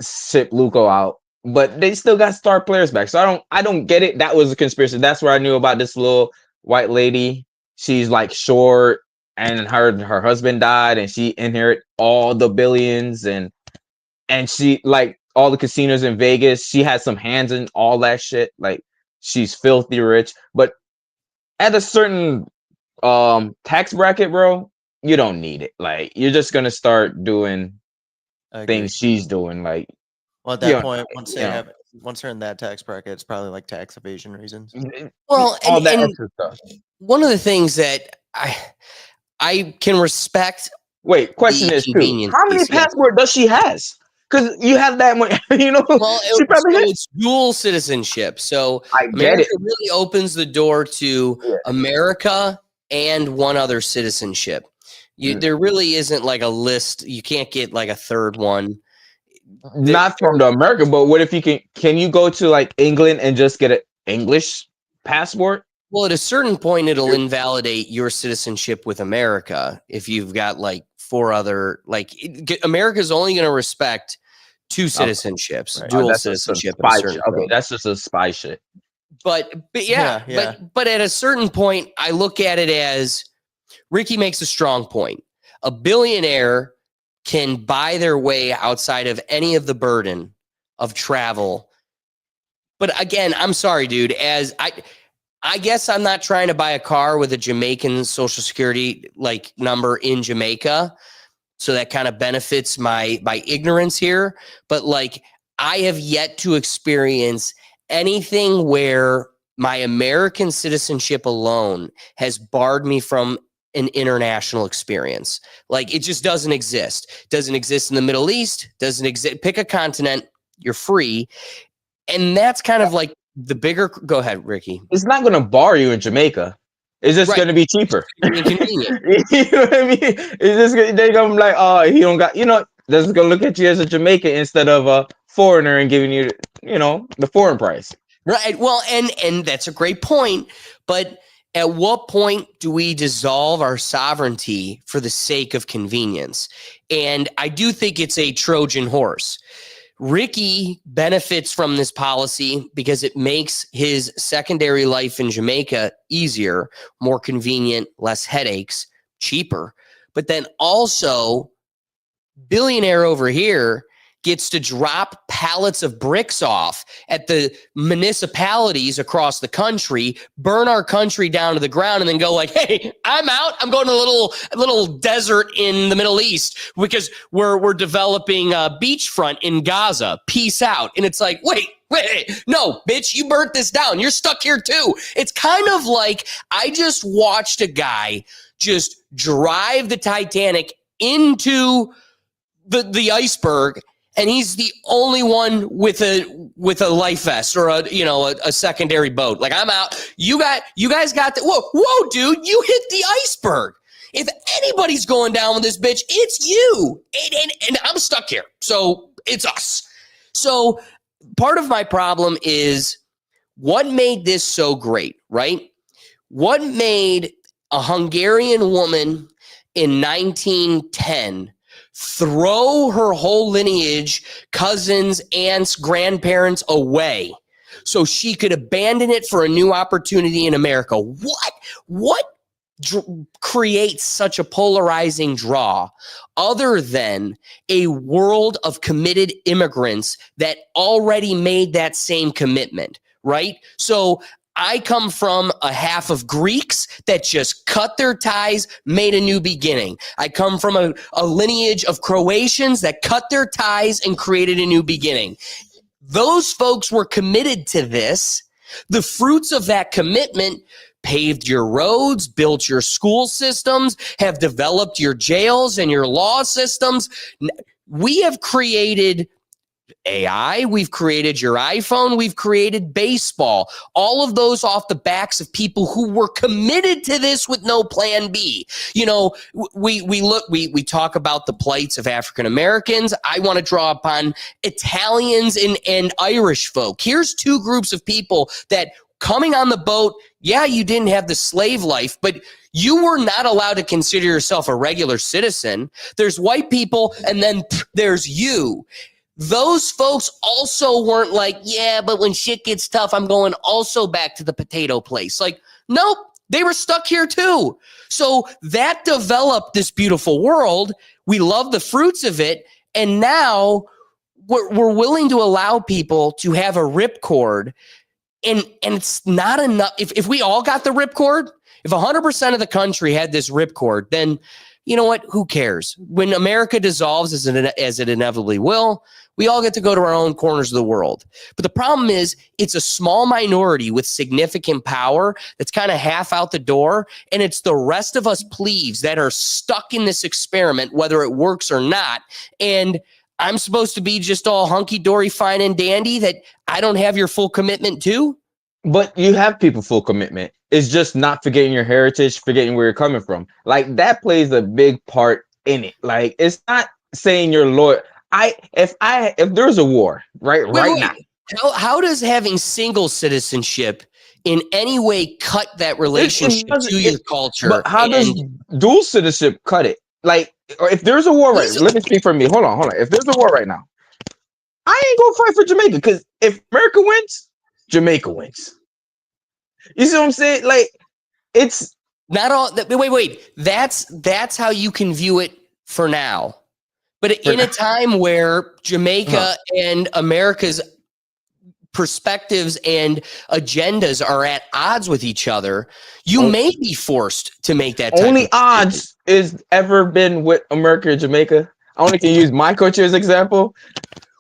ship Luco out, but they still got star players back. So I don't get it. That was a conspiracy. That's where I knew about this little white lady. She's like short, and her husband died, and she inherited all the billions, and she like all the casinos in Vegas. She had some hands in all that shit. Like she's filthy rich, but at a certain tax bracket, bro, you don't need it. Like you're just gonna start doing things she's doing. Like, well, at that point, once they're in that tax bracket, it's probably like tax evasion reasons. Well, all that and extra stuff. one of the things that I can respect. Wait, question is too: how many passports does she has? Because you have that much, Well, she probably it's dual citizenship. So I get America it. really opens the door to America and one other citizenship. There really isn't like a list. You can't get like a third one. Not from the American, but what if you can you go to like England and just get an English passport? Well, at a certain point, it'll invalidate your citizenship with America if you've got like four other, America's only going to respect two citizenships, dual citizenship. Okay, that's just a spy shit. But yeah. But at a certain point, I look at it as Ricky makes a strong point. A billionaire can buy their way outside of any of the burden of travel. But again, I'm sorry, dude, as I guess I'm not trying to buy a car with a Jamaican social security number in Jamaica. So that kind of benefits my ignorance here. But I have yet to experience anything where my American citizenship alone has barred me from an international experience. It just doesn't exist. Doesn't exist in the Middle East. Doesn't exist. Pick a continent. You're free. And that's kind of the bigger. Go ahead, Ricky. It's not going to bar you in Jamaica. It's just going to be cheaper. Inconvenient. You know what I mean? It's just they're going to be like, oh, he don't got, they're just going to look at you as a Jamaican instead of a foreigner and giving you, the foreign price. Right. Well, and that's a great point. But at what point do we dissolve our sovereignty for the sake of convenience? And I do think it's a Trojan horse. Ricky benefits from this policy because it makes his secondary life in Jamaica easier, more convenient, less headaches, cheaper. But then also, billionaire over here gets to drop pallets of bricks off at the municipalities across the country, burn our country down to the ground, and then go hey, I'm out. I'm going to a little desert in the Middle East because we're developing a beachfront in Gaza. Peace out. And it's wait, no, bitch, you burnt this down. You're stuck here too. It's kind of like I just watched a guy just drive the Titanic into the iceberg, and he's the only one with a life vest or a secondary boat. I'm out. You guys got the whoa, dude! You hit the iceberg. If anybody's going down with this bitch, it's you. And I'm stuck here, so it's us. So part of my problem is what made this so great, right? What made a Hungarian woman in 1910 throw her whole lineage, cousins, aunts, grandparents away so she could abandon it for a new opportunity in America? What creates such a polarizing draw other than a world of committed immigrants that already made that same commitment, right? So I come from a half of Greeks that just cut their ties, made a new beginning. I come from a lineage of Croatians that cut their ties and created a new beginning. Those folks were committed to this. The fruits of that commitment paved your roads, built your school systems, have developed your jails and your law systems. We have created AI, we've created your iPhone, we've created baseball, all of those off the backs of people who were committed to this with no plan B. You know, we talk about the plights of African Americans. I want to draw upon Italians and Irish folk. Here's two groups of people that coming on the boat, yeah, you didn't have the slave life, but you were not allowed to consider yourself a regular citizen. There's white people, and then there's you. Those folks also weren't like, yeah, but when shit gets tough, I'm going also back to the potato place. Like, nope, they were stuck here too. So that developed this beautiful world. We love the fruits of it. And now we're willing to allow people to have a ripcord. And it's not enough. If we all got the ripcord, if 100% of the country had this ripcord, then you know what? Who cares? When America dissolves, as it inevitably will, we all get to go to our own corners of the world. But the problem is it's a small minority with significant power that's kind of half out the door. And it's the rest of us plebes that are stuck in this experiment, whether it works or not. And I'm supposed to be just all hunky-dory, fine and dandy that I don't have your full commitment to? But you have people full commitment. It's just not forgetting your heritage, forgetting where you're coming from. Like that plays a big part in it. Like it's not saying you're loyal. If there's a war right now. How does having single citizenship in any way cut that relationship to your culture? But how does dual citizenship cut it? Like, or if there's a war let me speak for me. Hold on. If there's a war right now, I ain't gonna fight for Jamaica because if America wins, Jamaica wins. You see what I'm saying? Like, it's not all. Wait. That's how you can view it for now. But in a time where Jamaica and America's perspectives and agendas are at odds with each other, you may be forced to make that. Only odds is ever been with America and Jamaica. I only can use my country as example.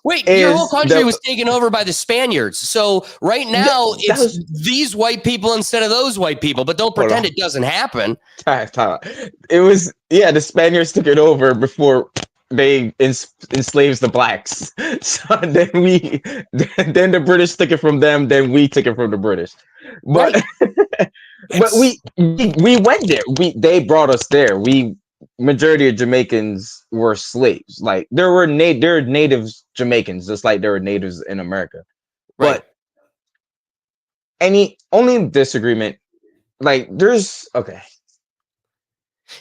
Wait, your whole country was taken over by the Spaniards. So right now it's these white people instead of those white people, but don't pretend it doesn't happen. It was, the Spaniards took it over before they enslaves the blacks. So then the British took it from them, then we took it from the British. But but we went there. They brought us there. Majority of Jamaicans were slaves. Like there were native Jamaicans, just like there were natives in America. Right. But only disagreement, like there's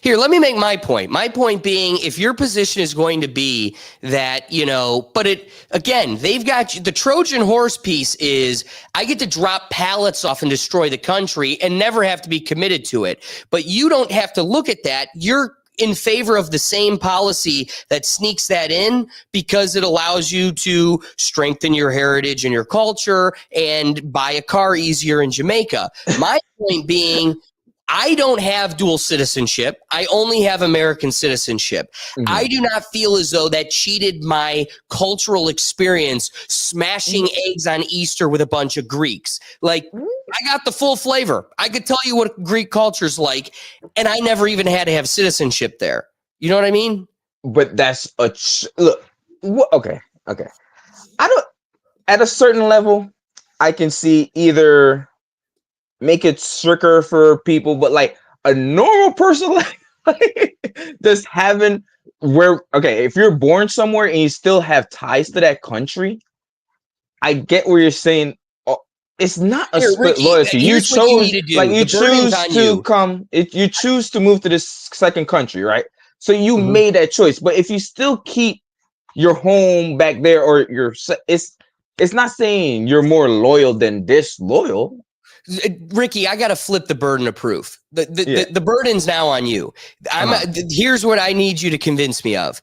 Here, let me make my point. My point being, if your position is going to be that, but they've got you, the Trojan horse piece is I get to drop pallets off and destroy the country and never have to be committed to it. But you don't have to look at that. You're in favor of the same policy that sneaks that in because it allows you to strengthen your heritage and your culture and buy a car easier in Jamaica. My point being, I don't have dual citizenship. I only have American citizenship. Mm-hmm. I do not feel as though that cheated my cultural experience smashing eggs on Easter with a bunch of Greeks. Like, I got the full flavor. I could tell you what Greek culture's like, and I never even had to have citizenship there. You know what I mean? But that's look. Okay. I don't. At a certain level, I can see either make it stricter for people, but like a normal person, like just having if you're born somewhere and you still have ties to that country, I get where you're saying. it's not a Here, split Ricky, loyalty. You here's what you need chose, to do. like you The burden's choose on to you. come. You choose to move to this second country, right? So you Mhm. made that choice. But if you still keep your home back there, or it's not saying you're more loyal than disloyal. Ricky, I got to flip the burden of proof. Yeah. The burden's now on you. Here's what I need you to convince me of.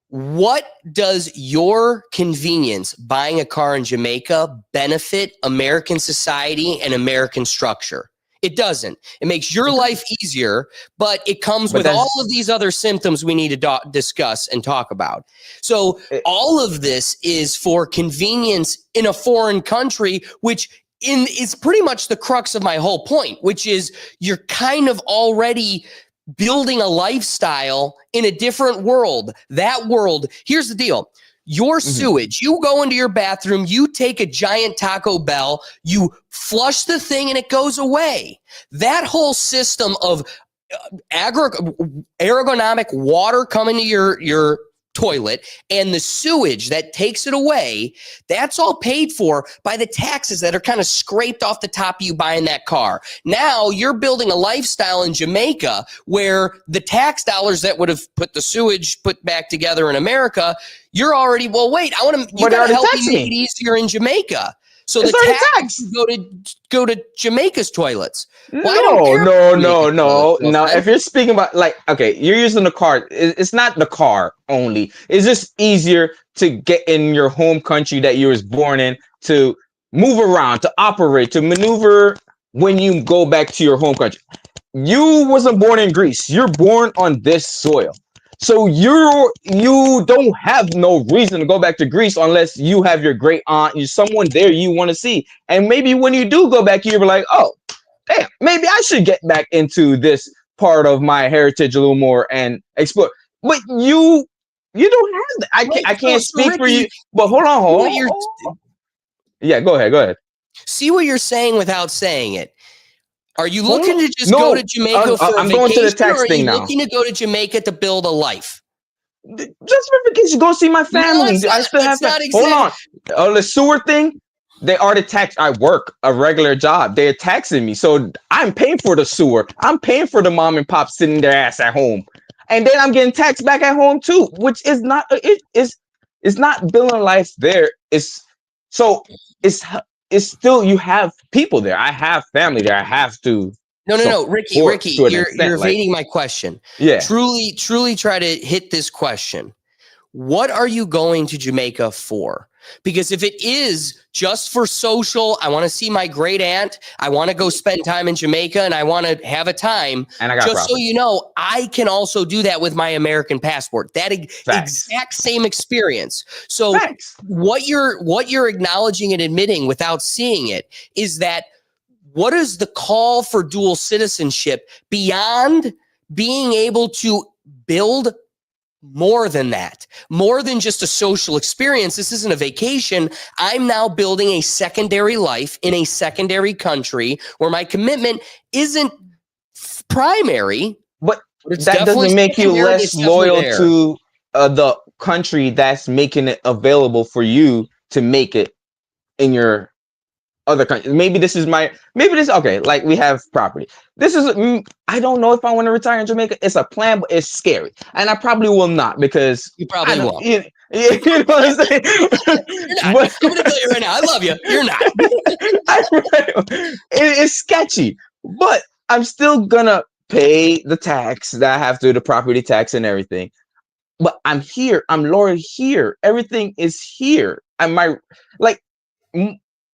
What does your convenience buying a car in Jamaica benefit American society and American structure? It doesn't. It makes your life easier, but it comes But with all of these other symptoms we need to discuss and talk about. So all of this is for convenience in a foreign country, which is pretty much the crux of my whole point, which is you're kind of already building a lifestyle in a different world. That world, here's the deal. Your sewage, you go into your bathroom, you take a giant Taco Bell, you flush the thing and it goes away. That whole system of ergonomic water coming to your toilet and the sewage that takes it away, that's all paid for by the taxes that are kind of scraped off the top of you buying that car. Now you're building a lifestyle in Jamaica where the tax dollars that would have put the sewage put back together in America, you're already, well, wait, you got to help me make it easier in Jamaica. So it's the tax go to Jamaica's toilets. Well, I don't care No. If you're speaking about, like, okay, you're using the car. It's not the car only. It's just easier to get in your home country that you was born in, to move around, to operate, to maneuver when you go back to your home country. You wasn't born in Greece. You're born on this soil. So you don't have no reason to go back to Greece unless you have your great aunt, you someone there you want to see. And maybe when you do go back, you'll be like, oh, damn, maybe I should get back into this part of my heritage a little more and explore. But you don't have that. I can't speak Ricky, for you. But hold on. Yeah, go ahead. See what you're saying without saying it. Are you looking to just go to Jamaica for a I'm vacation, going to the tax or are thing you now. looking to go to Jamaica to build a life? Just for vacation, go see my family. No, I still have to. Hold on. The sewer thing, they already tax. I work a regular job. They're taxing me, so I'm paying for the sewer. I'm paying for the mom and pop sitting their ass at home, and then I'm getting taxed back at home too, which is not. It's not building life there. It's still, you have people there. I have family there. I have to. No, Ricky, you're evading my question. Yeah. Truly try to hit this question. What are you going to Jamaica for? Because if it is just for social, I want to see my great aunt, I want to go spend time in Jamaica, and I want to have a time. And I got just so you know, I can also do that with my American passport. That exact same experience. So what you're acknowledging and admitting without seeing it is that what is the call for dual citizenship beyond being able to build more than that, more than just a social experience? This isn't a vacation. I'm now building a secondary life in a secondary country where my commitment isn't primary. But that doesn't make you less loyal to the country that's making it available for you to make it in your other country. Maybe this, okay, like we have property. This is, I don't know if I want to retire in Jamaica. It's a plan, but it's scary. And I probably will not, because you probably won't. You know what I'm saying? You're not. I'm going to tell you right now, I love you. You're not. It's sketchy, but I'm still gonna pay the tax that I have to, the property tax and everything. But I'm here. I'm loyal here. Everything is here. And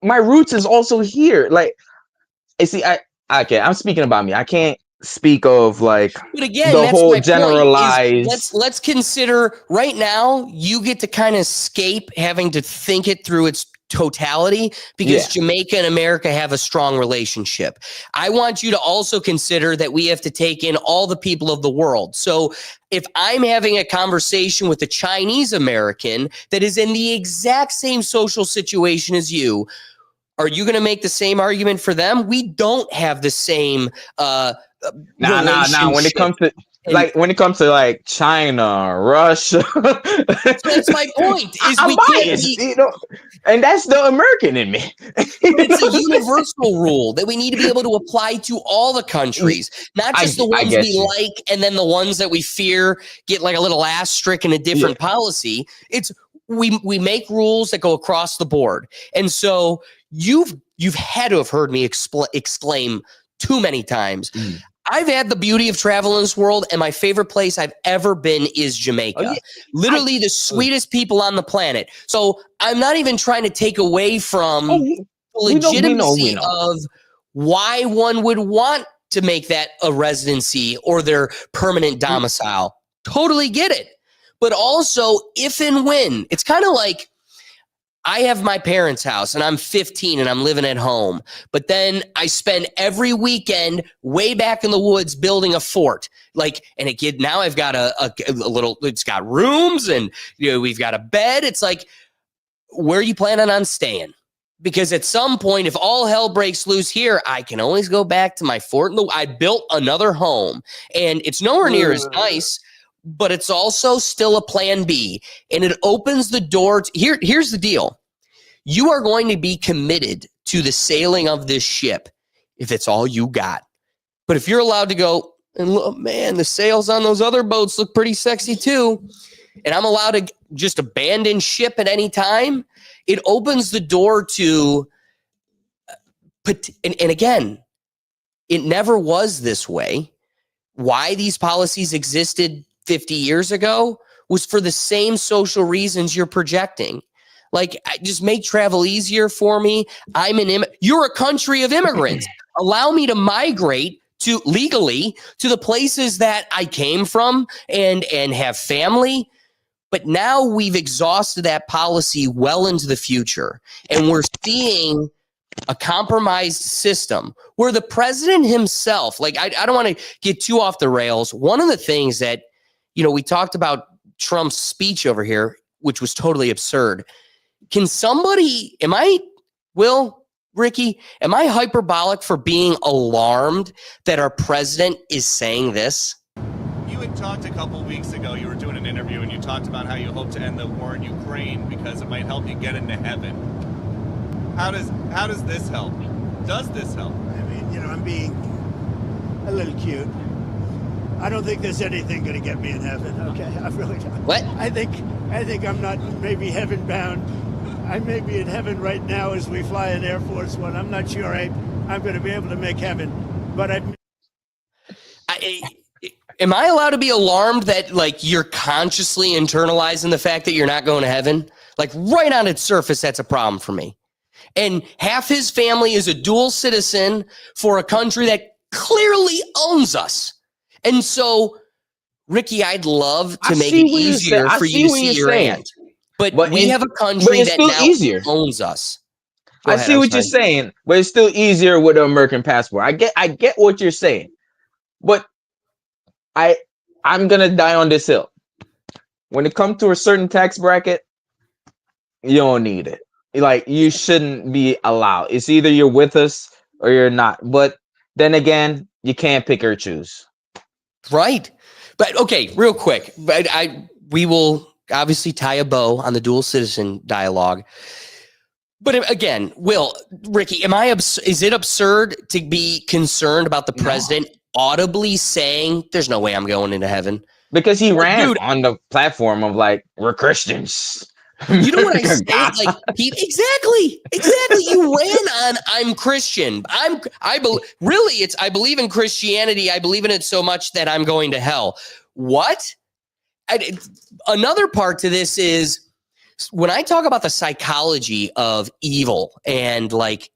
my roots is also here. Like, you see, I'm speaking about me. I can't speak of, like, but again, the that's whole my generalized. Point, let's consider right now. You get to kind of escape having to think it through its totality, because Jamaica and America have a strong relationship. I want you to also consider that we have to take in all the people of the world. So if I'm having a conversation with a Chinese American that is in the exact same social situation as you, are you going to make the same argument for them? We don't have the same Nah. When it comes to like when it comes to like China, Russia. That's my point. Is I'm we can't biased, be. you know, and that's the American in me. You But it's know a what I'm saying? universal rule that we need to be able to apply to all the countries, not just the I ones get we you. like and then the ones that we fear get like a little asterisk in a different policy. It's we make rules that go across the board. And so you've had to have heard me exclaim too many times. Mm. I've had the beauty of travel in this world, and my favorite place I've ever been is Jamaica. Oh, yeah. Literally the sweetest people on the planet. So I'm not even trying to take away from Oh, the we legitimacy know. of why one would want to make that a residency or their permanent domicile. Totally get it. But also, if and when, it's kind of like I have my parents' house and I'm 15 and I'm living at home, but then I spend every weekend way back in the woods building a fort. Like, and now I've got a little, it's got rooms and, you know, we've got a bed. It's like, where are you planning on staying? Because at some point, if all hell breaks loose here, I can always go back to my fort. I built another home, and it's nowhere near as nice, but it's also still a plan B. And it opens the door. Here's the deal. You are going to be committed to the sailing of this ship if it's all you got. But if you're allowed to go, and look, man, the sails on those other boats look pretty sexy too, and I'm allowed to just abandon ship at any time, it opens the door to, and again, it never was this way. Why these policies existed 50 years ago was for the same social reasons you're projecting. Like, just make travel easier for me. You're a country of immigrants. Allow me to migrate to legally to the places that I came from and have family. But now we've exhausted that policy well into the future. And we're seeing a compromised system where the president himself, like, I don't want to get too off the rails. One of the things that, you know, we talked about Trump's speech over here, which was totally absurd. Can somebody, Ricky, am I hyperbolic for being alarmed that our president is saying this? You had talked a couple weeks ago, you were doing an interview and you talked about how you hope to end the war in Ukraine because it might help you get into heaven. How does this help? Does this help? I mean, you know, I'm being a little cute. I don't think there's anything going to get me in heaven. Okay, I really don't. What? I think I'm not maybe heaven bound. I may be in heaven right now as we fly in Air Force One. I'm not sure I'm going to be able to make heaven, but am I allowed to be alarmed that, like, you're consciously internalizing the fact that you're not going to heaven? Like, right on its surface, that's a problem for me. And half his family is a dual citizen for a country that clearly owns us. And so, Ricky, I'd love to make it easier for you to see your aunt. But we have a country that now owns us. I see what you're saying, but it's still easier with an American passport. I get what you're saying, but I'm gonna die on this hill. When it comes to a certain tax bracket, you don't need it. Like, you shouldn't be allowed. It's either you're with us or you're not. But then again, you can't pick or choose. Right. But okay, real quick. But we will obviously tie a bow on the dual citizen dialogue. But again, Ricky, is it absurd to be concerned about the president audibly saying there's no way I'm going into heaven? Because he ran on the platform of, like, we're Christians. You know what I say? Like, exactly. You ran on I'm Christian. I believe in Christianity. I believe in it so much that I'm going to hell. What? Another part to this is when I talk about the psychology of evil and, like,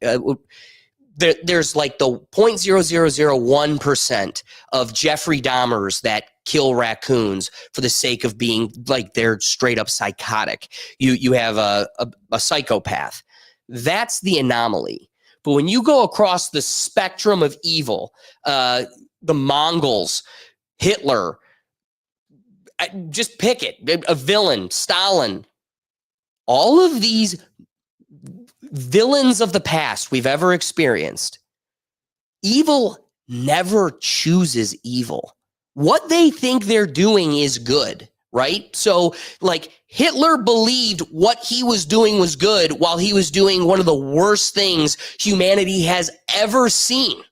there's like the 0.0001% of Jeffrey Dahmers that kill raccoons for the sake of being, like, they're straight up psychotic. You have a psychopath. That's the anomaly. But when you go across the spectrum of evil, the Mongols, Hitler, just pick it, a villain, Stalin, all of these villains of the past we've ever experienced, evil never chooses evil. what they think they're doing is good, right? So, like, Hitler believed what he was doing was good while he was doing one of the worst things humanity has ever seen.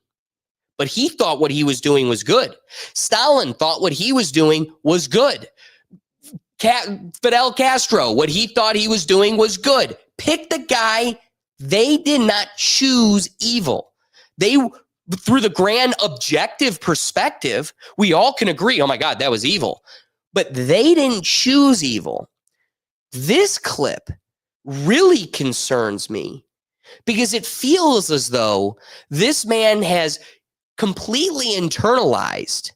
But he thought what he was doing was good. Stalin thought what he was doing was good. Fidel Castro, what he thought he was doing was good. Pick the guy. They did not choose evil. They, through the grand objective perspective, we all can agree, oh my God, that was evil. But they didn't choose evil. This clip really concerns me because it feels as though this man has completely internalized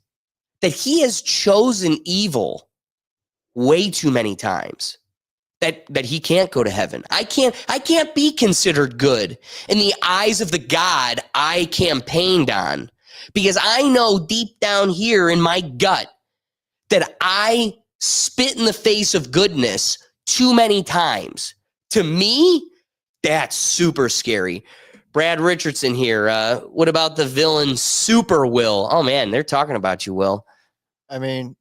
that he has chosen evil way too many times, that he can't go to heaven. I can't be considered good in the eyes of the God I campaigned on, because I know deep down here in my gut that I spit in the face of goodness too many times. To me, that's super scary. Brad Richardson here. What about the villain Super Will? Oh man, they're talking about you, Will. I mean,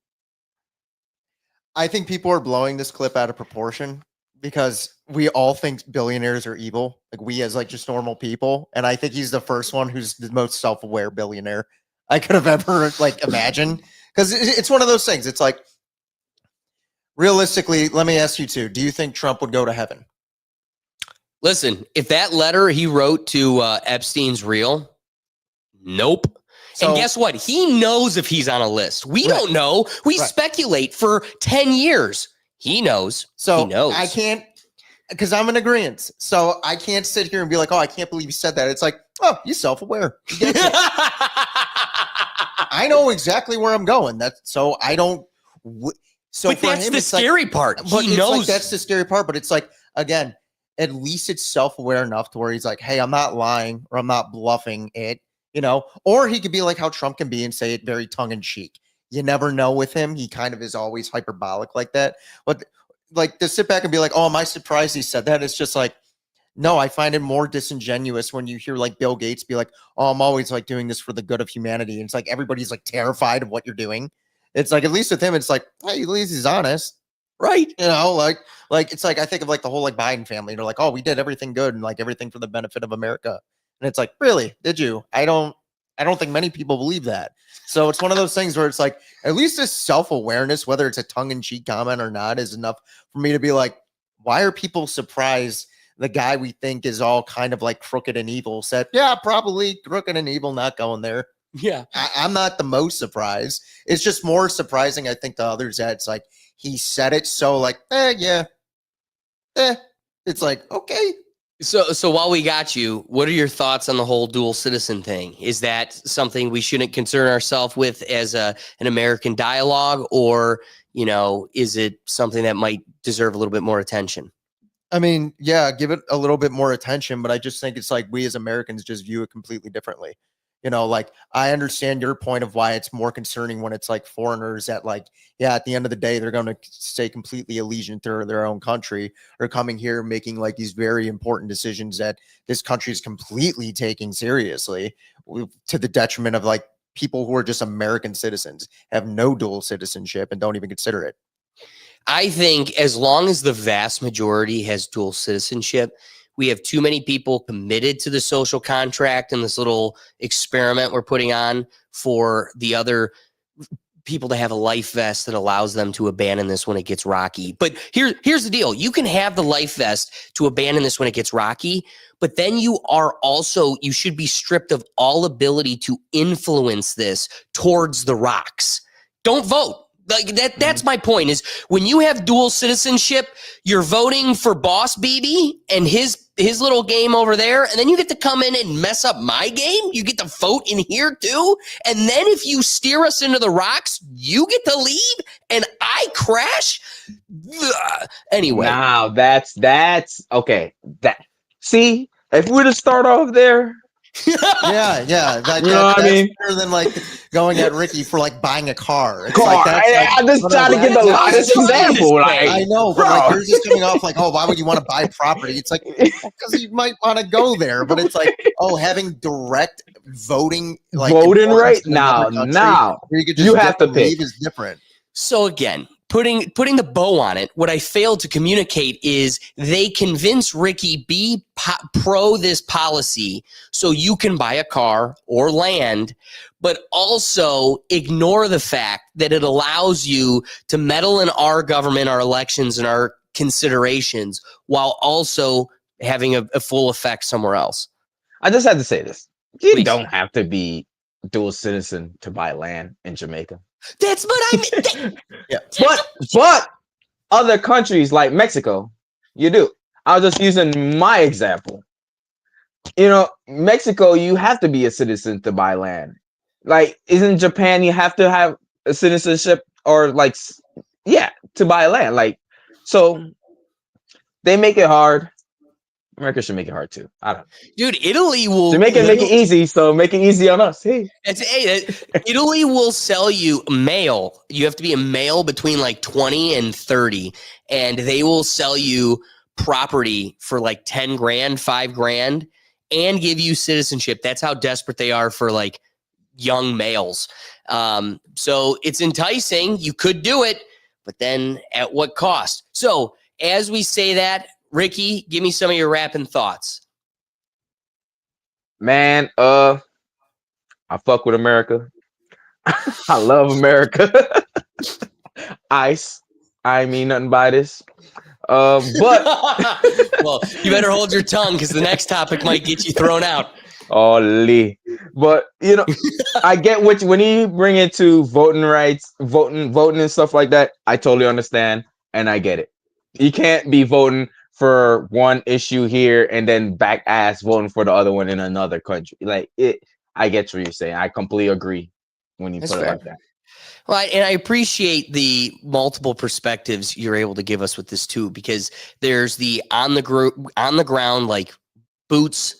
I think people are blowing this clip out of proportion because we all think billionaires are evil, like we as like just normal people. And I think he's the first one who's the most self-aware billionaire I could have ever like imagined. Because it's one of those things. It's like, realistically, let me ask you two: do you think Trump would go to heaven? Listen, if that letter he wrote to Epstein's real, nope. So, and guess what? He knows if he's on a list. We don't know. We speculate for 10 years. He knows. So he knows. I can't, because I'm in agreement. So I can't sit here and be like, oh, I can't believe you said that. It's like, oh, you're self-aware. You get it. I know exactly where I'm going. That's so I don't. So but for that's him, the it's scary like, part. But He it's knows. like, that's the scary part. But it's like, again, at least it's self-aware enough to where he's like, hey, I'm not lying or I'm not bluffing it, you know, or he could be like how Trump can be and say it very tongue-in-cheek. You never know with him. He kind of is always hyperbolic like that. But like to sit back and be like, oh, am I surprised he said that? It's just like, no, I find it more disingenuous when you hear like Bill Gates be like, oh, I'm always like doing this for the good of humanity. And it's like everybody's like terrified of what you're doing. It's like, at least with him, it's like, hey, at least he's honest. Right. You know, like it's like I think of like the whole like Biden family. They're like, oh, we did everything good and like everything for the benefit of America. And it's like, really? Did you? I don't think many people believe that. So it's one of those things where it's like, at least this self-awareness, whether it's a tongue-in-cheek comment or not, is enough for me to be like, why are people surprised the guy we think is all kind of like crooked and evil said, yeah, probably crooked and evil, not going there. Yeah. I'm not the most surprised. It's just more surprising, I think, to others that it's like he said it so like, it's like, okay. So while we got you, what are your thoughts on the whole dual citizen thing? Is that something we shouldn't concern ourselves with as an American dialogue, or, you know, is it something that might deserve a little bit more attention? I mean, yeah, give it a little bit more attention, but I just think it's like we as Americans just view it completely differently. You know, like I understand your point of why it's more concerning when it's like foreigners that like, yeah, at the end of the day, they're going to stay completely allegiant to their own country or coming here making like these very important decisions that this country is completely taking seriously to the detriment of like people who are just American citizens, have no dual citizenship and don't even consider it. I think as long as the vast majority has dual citizenship, we have too many people committed to the social contract and this little experiment we're putting on for the other people to have a life vest that allows them to abandon this when it gets rocky. But here's the deal. You can have the life vest to abandon this when it gets rocky, but then you should be stripped of all ability to influence this towards the rocks. Don't vote. Like that's my point, is when you have dual citizenship, you're voting for Boss BB and his little game over there, and then you get to come in and mess up my game. You get to vote in here too, and then if you steer us into the rocks, you get to leave and I crash. Anyway, now that's okay. That see, if we were to start off there, Yeah. Like You know what I that's mean? better than like going at Ricky for like buying a car. It's Car. like that's like, I'm just no, trying to no, give the that's- lightest trying to example. say. Like, I know, but bro. like yours is coming off like, oh, why would you want to buy property? It's like because you might want to go there, but it's like, oh, having direct voting, like Voting importance right in another now, country where you could just you have dip to and leave pick. is different. So again, putting the bow on it, what I failed to communicate is they convince Ricky be pro this policy so you can buy a car or land, but also ignore the fact that it allows you to meddle in our government, our elections, and our considerations while also having a full effect somewhere else. I just had to say this. You Please. don't have to be dual citizen to buy land in Jamaica. That's what I mean. Yeah. But other countries like Mexico, you do. I was just using my example. You know, Mexico, you have to be a citizen to buy land. Like, isn't Japan you have to have a citizenship or like, yeah, to buy land? Like, so they make it hard. America should make it hard too. I don't know. Dude, Italy will To make it easy, so make it easy on us. Hey. Italy will sell you male. You have to be a male between like 20 and 30, and they will sell you property for like 10 grand, 5 grand, and give you citizenship. That's how desperate they are for like young males. So it's enticing. You could do it, but then at what cost? So as we say that, Ricky, give me some of your rapping thoughts. Man, I fuck with America. I love America. Ice. I ain't mean nothing by this. But well, you better hold your tongue because the next topic might get you thrown out. Lee. But you know, I get what when you bring it to voting rights, voting and stuff like that. I totally understand and I get it. You can't be voting for one issue here and then back ass voting for the other one in another country. Like it, I get what you're saying. I completely agree when you That's put fair. it like that. Well, and I appreciate the multiple perspectives you're able to give us with this too, because there's the on the ground like boots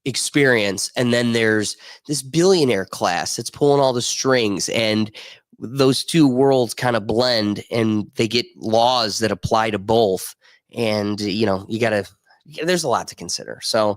experience, and then there's this billionaire class that's pulling all the strings, and those two worlds kind of blend, and they get laws that apply to both. And you know, there's a lot to consider. So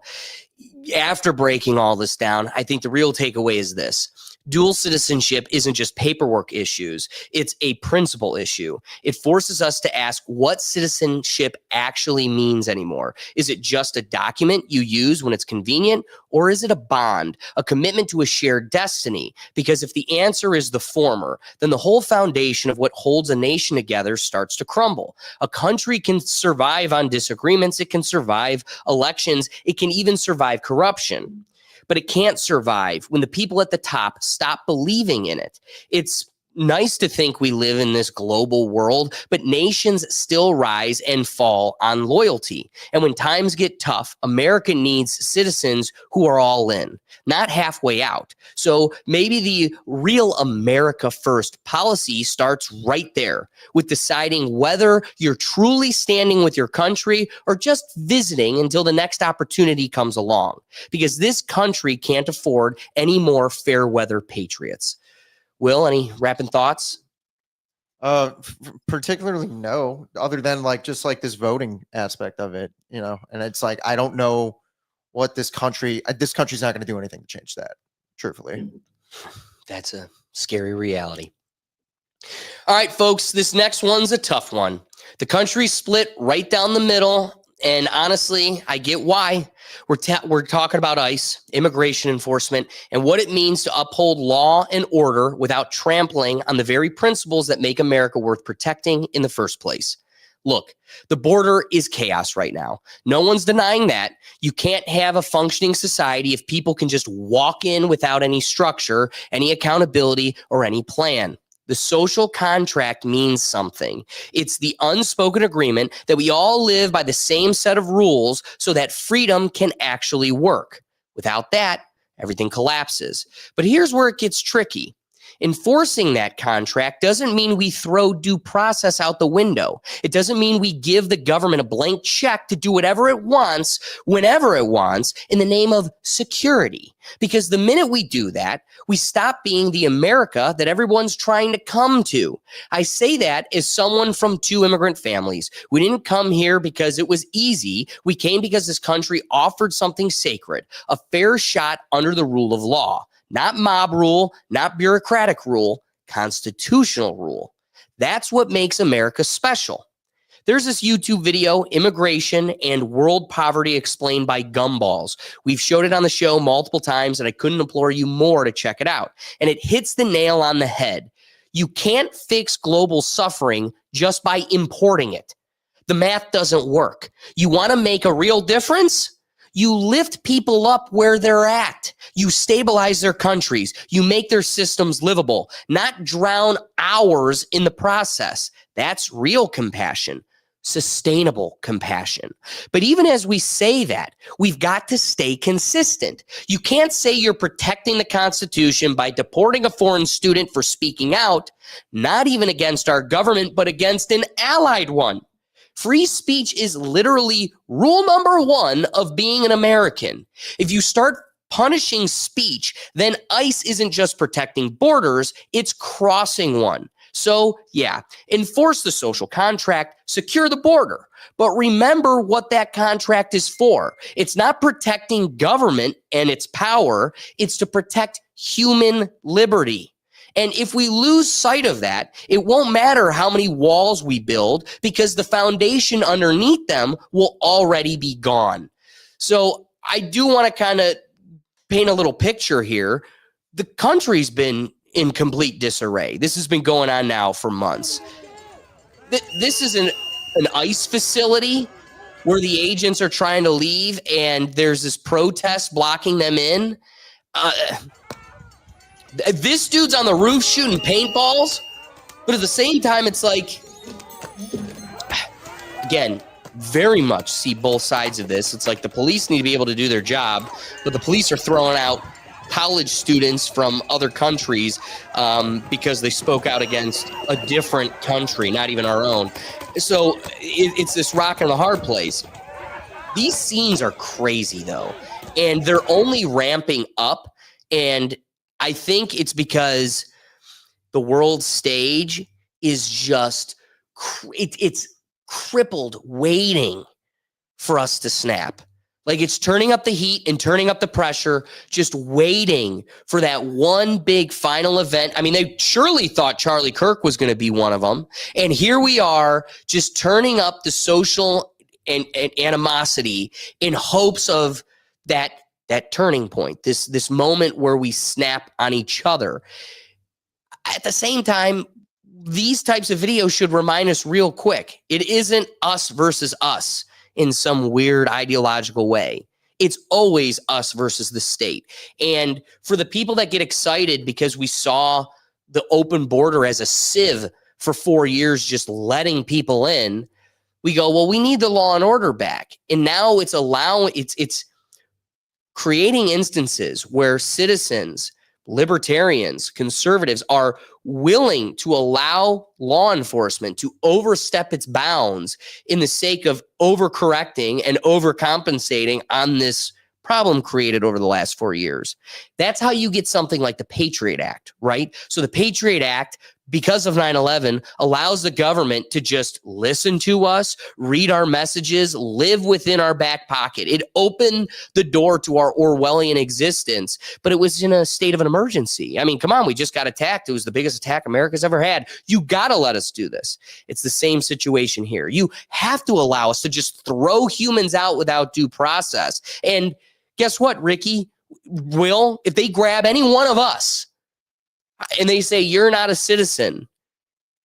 after breaking all this down, I think the real takeaway is this. Dual citizenship isn't just paperwork issues. It's a principle issue. It forces us to ask what citizenship actually means anymore. Is it just a document you use when it's convenient, or is it a bond, a commitment to a shared destiny? Because if the answer is the former, then the whole foundation of what holds a nation together starts to crumble. A country can survive on disagreements. It can survive elections. It can even survive corruption. But it can't survive when the people at the top stop believing in it. It's nice to think we live in this global world, but nations still rise and fall on loyalty. And when times get tough, America needs citizens who are all in, not halfway out. So maybe the real America first policy starts right there with deciding whether you're truly standing with your country or just visiting until the next opportunity comes along, because this country can't afford any more fair weather patriots. Will, any rapping thoughts? Particularly no, other than like just like this voting aspect of it, you know. And it's like I don't know what this country's not going to do anything to change that. Truthfully, That's a scary reality. All right, folks, this next one's a tough one. The country's split right down the middle, and honestly, I get why. We're talking about ICE, immigration enforcement, and what it means to uphold law and order without trampling on the very principles that make America worth protecting in the first place. Look, the border is chaos right now. No one's denying that. You can't have a functioning society if people can just walk in without any structure, any accountability, or any plan. The social contract means something. It's the unspoken agreement that we all live by the same set of rules so that freedom can actually work. Without that, everything collapses. But here's where it gets tricky. Enforcing that contract doesn't mean we throw due process out the window. It doesn't mean we give the government a blank check to do whatever it wants, whenever it wants, in the name of security. Because the minute we do that, we stop being the America that everyone's trying to come to. I say that as someone from 2 immigrant families. We didn't come here because it was easy. We came because this country offered something sacred, a fair shot under the rule of law. Not mob rule, not bureaucratic rule, constitutional rule. That's what makes America special. There's this YouTube video, Immigration and World Poverty Explained by Gumballs. We've showed it on the show multiple times, and I couldn't implore you more to check it out. And it hits the nail on the head. You can't fix global suffering just by importing it. The math doesn't work. You want to make a real difference? You lift people up where they're at. You stabilize their countries. You make their systems livable, not drown ours in the process. That's real compassion, sustainable compassion. But even as we say that, we've got to stay consistent. You can't say you're protecting the Constitution by deporting a foreign student for speaking out, not even against our government, but against an allied one. Free speech is literally rule number 1 of being an American. If you start punishing speech, then ICE isn't just protecting borders, it's crossing one. So, yeah, enforce the social contract, secure the border. But remember what that contract is for. It's not protecting government and its power, it's to protect human liberty. And if we lose sight of that, it won't matter how many walls we build because the foundation underneath them will already be gone. So I do want to kind of paint a little picture here. The country's been in complete disarray. This has been going on now for months. This is an ICE facility where the agents are trying to leave and there's this protest blocking them in. This dude's on the roof shooting paintballs, but at the same time, it's like, again, very much see both sides of this. It's like the police need to be able to do their job, but the police are throwing out college students from other countries because they spoke out against a different country, not even our own. So it's this rock and a hard place. These scenes are crazy, though, and they're only ramping up, and I think it's because the world stage is just, it's crippled, waiting for us to snap. Like it's turning up the heat and turning up the pressure, just waiting for that one big final event. I mean, they surely thought Charlie Kirk was going to be one of them. And here we are just turning up the social and animosity in hopes of that turning point, this moment where we snap on each other. At the same time, these types of videos should remind us real quick. It isn't us versus us in some weird ideological way. It's always us versus the state. And for the people that get excited because we saw the open border as a sieve for 4 years, just letting people in, we go, well, we need the law and order back. And now it's creating instances where citizens, libertarians, conservatives are willing to allow law enforcement to overstep its bounds in the sake of overcorrecting and overcompensating on this problem created over the last 4 years. That's how you get something like the Patriot Act, right? So the Patriot Act, because of 9/11, allows the government to just listen to us, read our messages, live within our back pocket. It opened the door to our Orwellian existence, but it was in a state of an emergency. I mean, come on, we just got attacked. It was the biggest attack America's ever had. You got to let us do this. It's the same situation here. You have to allow us to just throw humans out without due process. And guess what, Ricky? Will, if they grab any one of us, and they say, you're not a citizen.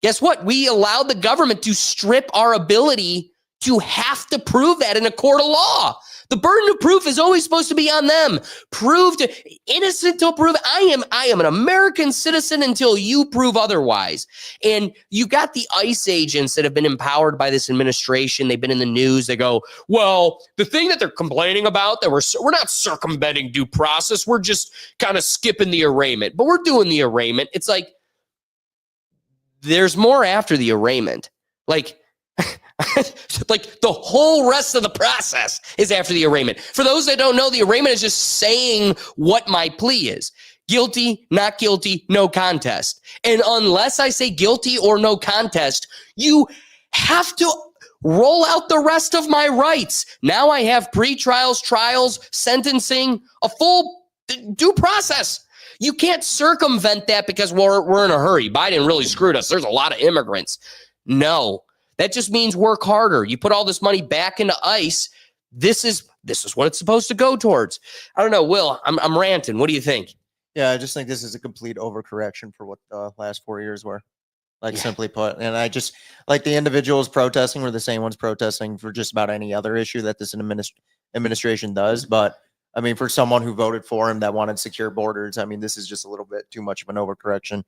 Guess what? We allowed the government to strip our ability to have to prove that in a court of law. The burden of proof is always supposed to be on them. Innocent till proven. I am an American citizen until you prove otherwise. And you got the ICE agents that have been empowered by this administration. They've been in the news. They go, well, the thing that they're complaining about, that we're not circumventing due process. We're just kind of skipping the arraignment, but we're doing the arraignment. It's like, there's more after the arraignment. Like the whole rest of the process is after the arraignment. For those that don't know, the arraignment is just saying what my plea is. Guilty, not guilty, no contest. And unless I say guilty or no contest, you have to roll out the rest of my rights. Now I have pre-trials, trials, sentencing, a full due process. You can't circumvent that because we're in a hurry. Biden really screwed us. There's a lot of immigrants. No. That just means work harder. You put all this money back into ICE. This is what it's supposed to go towards. I don't know, Will. I'm ranting. What do you think? Yeah, I just think this is a complete overcorrection for what the last 4 years were. Simply put. And I just like the individuals protesting were the same ones protesting for just about any other issue that this administration does. But I mean, for someone who voted for him that wanted secure borders, I mean, this is just a little bit too much of an overcorrection.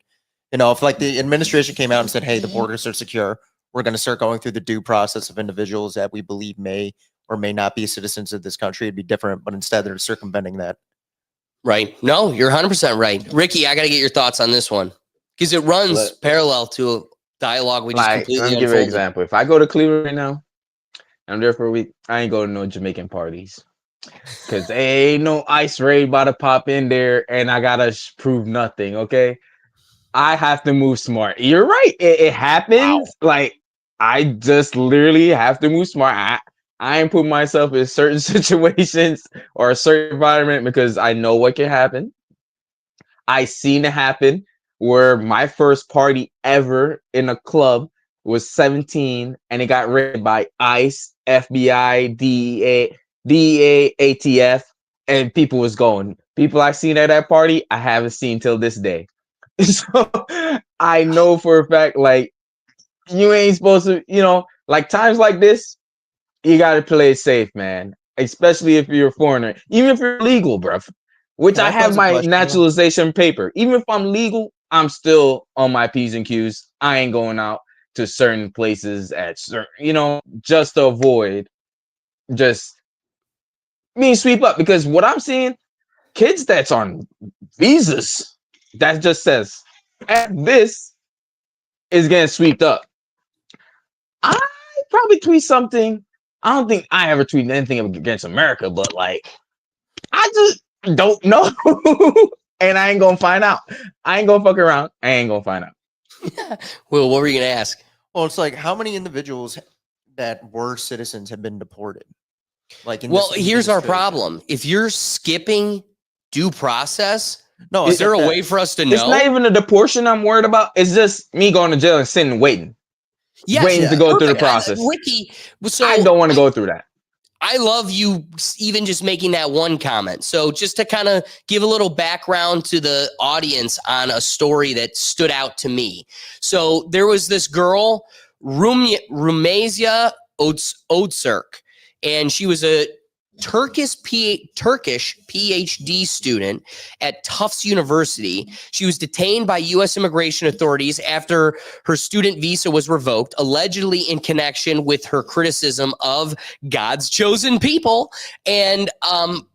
You know, if like the administration came out and said, hey, the borders are secure, we're going to start going through the due process of individuals that we believe may or may not be citizens of this country, it'd be different. But instead, they're circumventing that. Right. No, you're 100% right. Ricky, I got to get your thoughts on this one because it runs parallel to a dialogue we just completely Let me give you an example. If I go to Cleveland right now, I'm there for a week, I ain't going to no Jamaican parties because ain't no ICE raid about to pop in there and I got to prove nothing, okay? I have to move smart. You're right. It happens. Wow. Like, I just literally have to move smart. I ain't put myself in certain situations or a certain environment because I know what can happen. I seen it happen where my first party ever in a club was 17 and it got raided by ICE, FBI, DEA, ATF, and people was going. People I seen at that party, I haven't seen till this day. So I know for a fact, like, you ain't supposed to, like times like this, you got to play it safe, man. Especially if you're a foreigner, even if you're legal, bruv. Which I have my naturalization paper. Even if I'm legal, I'm still on my P's and Q's. I ain't going out to certain places at certain, just to avoid just being sweep up. Because what I'm seeing, kids that's on visas, that just says, this is getting swept up. I probably tweet something. I don't think I ever tweeted anything against America, but like, I just don't know. And I ain't gonna find out. I ain't gonna fuck around. I ain't gonna find out. Will, what were you gonna ask? Well, it's like how many individuals that were citizens have been deported? Here's our problem. If you're skipping due process, no, is there a way for us to know? It's not even a deportation I'm worried about. It's just me going to jail and sitting and waiting. Yes, waiting to go through the process. Ricky, so I don't want to go through that. I love you even just making that one comment. So just to kind of give a little background to the audience on a story that stood out to me. So there was this girl, Rumeysa Öztürk, and she was a Turkish PhD student at Tufts University. She was detained by U.S. immigration authorities after her student visa was revoked, allegedly in connection with her criticism of God's chosen people. And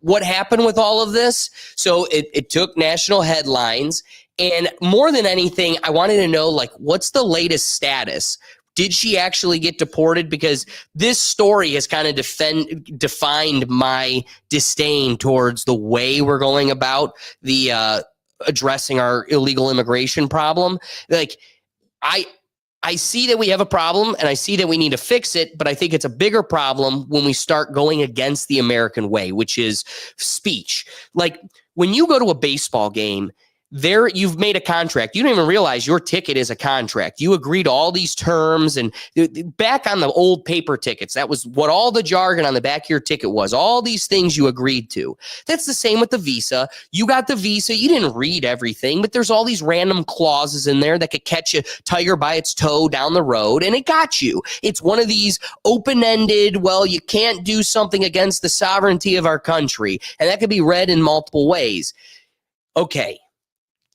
what happened with all of this? So it took national headlines. And more than anything, I wanted to know, like, what's the latest status? Did she actually get deported? Because this story has kind of defined my disdain towards the way we're going about the addressing our illegal immigration problem. Like, I see that we have a problem and I see that we need to fix it, but I think it's a bigger problem when we start going against the American way, which is speech. Like, when you go to a baseball game, there you've made a contract. You don't even realize your ticket is a contract. You agree to all these terms, and back on the old paper tickets, that was what all the jargon on the back of your ticket was. All these things you agreed to. That's the same with the visa. You got the visa. You didn't read everything, but there's all these random clauses in there that could catch a tiger by its toe down the road, and it got you. It's one of these open-ended, well, you can't do something against the sovereignty of our country, and that could be read in multiple ways. Okay.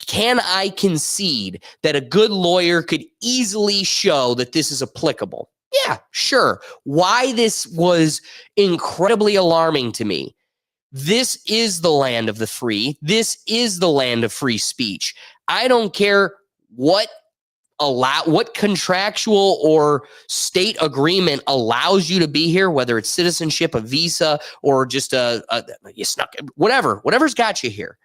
Can I concede that a good lawyer could easily show that this is applicable? Yeah, sure. Why this was incredibly alarming to me. This is the land of the free. This is the land of free speech. I don't care what contractual or state agreement allows you to be here, whether it's citizenship, a visa, or just you snuck, whatever's got you here.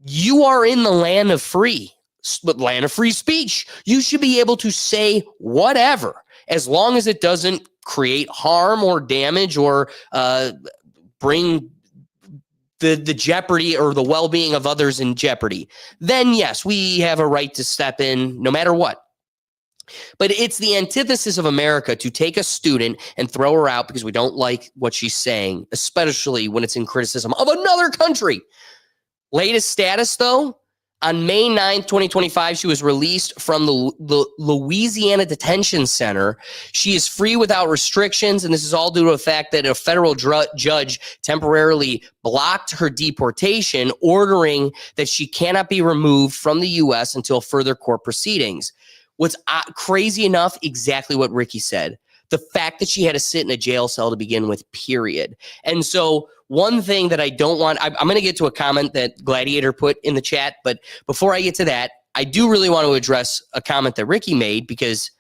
You are in the land of free speech. You should be able to say whatever, as long as it doesn't create harm or damage or bring the jeopardy or the well-being of others in jeopardy. Then yes, we have a right to step in no matter what. But it's the antithesis of America to take a student and throw her out because we don't like what she's saying, especially when it's in criticism of another country. Latest status, though, on May 9th, 2025, she was released from the Louisiana Detention Center. She is free without restrictions, and this is all due to the fact that a federal judge temporarily blocked her deportation, ordering that she cannot be removed from the U.S. until further court proceedings. What's crazy enough, exactly what Ricky said. The fact that she had to sit in a jail cell to begin with, period. And so one thing that I don't want, I'm going to get to a comment that Gladiator put in the chat, but before I get to that, I do really want to address a comment that Ricky made because,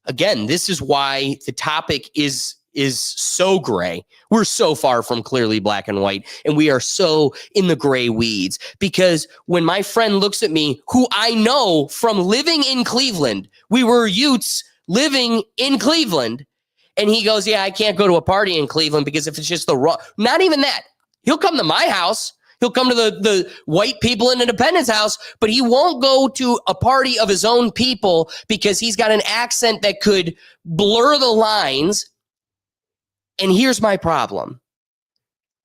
again, this is why the topic is so gray. We're so far from clearly black and white, and we are so in the gray weeds. Because when my friend looks at me, who I know from living in Cleveland, we were youths living in Cleveland, and he goes, yeah, I can't go to a party in Cleveland because if it's just the wrong, not even that. He'll come to my house. He'll come to the white people in Independence House, but he won't go to a party of his own people because he's got an accent that could blur the lines. And here's my problem.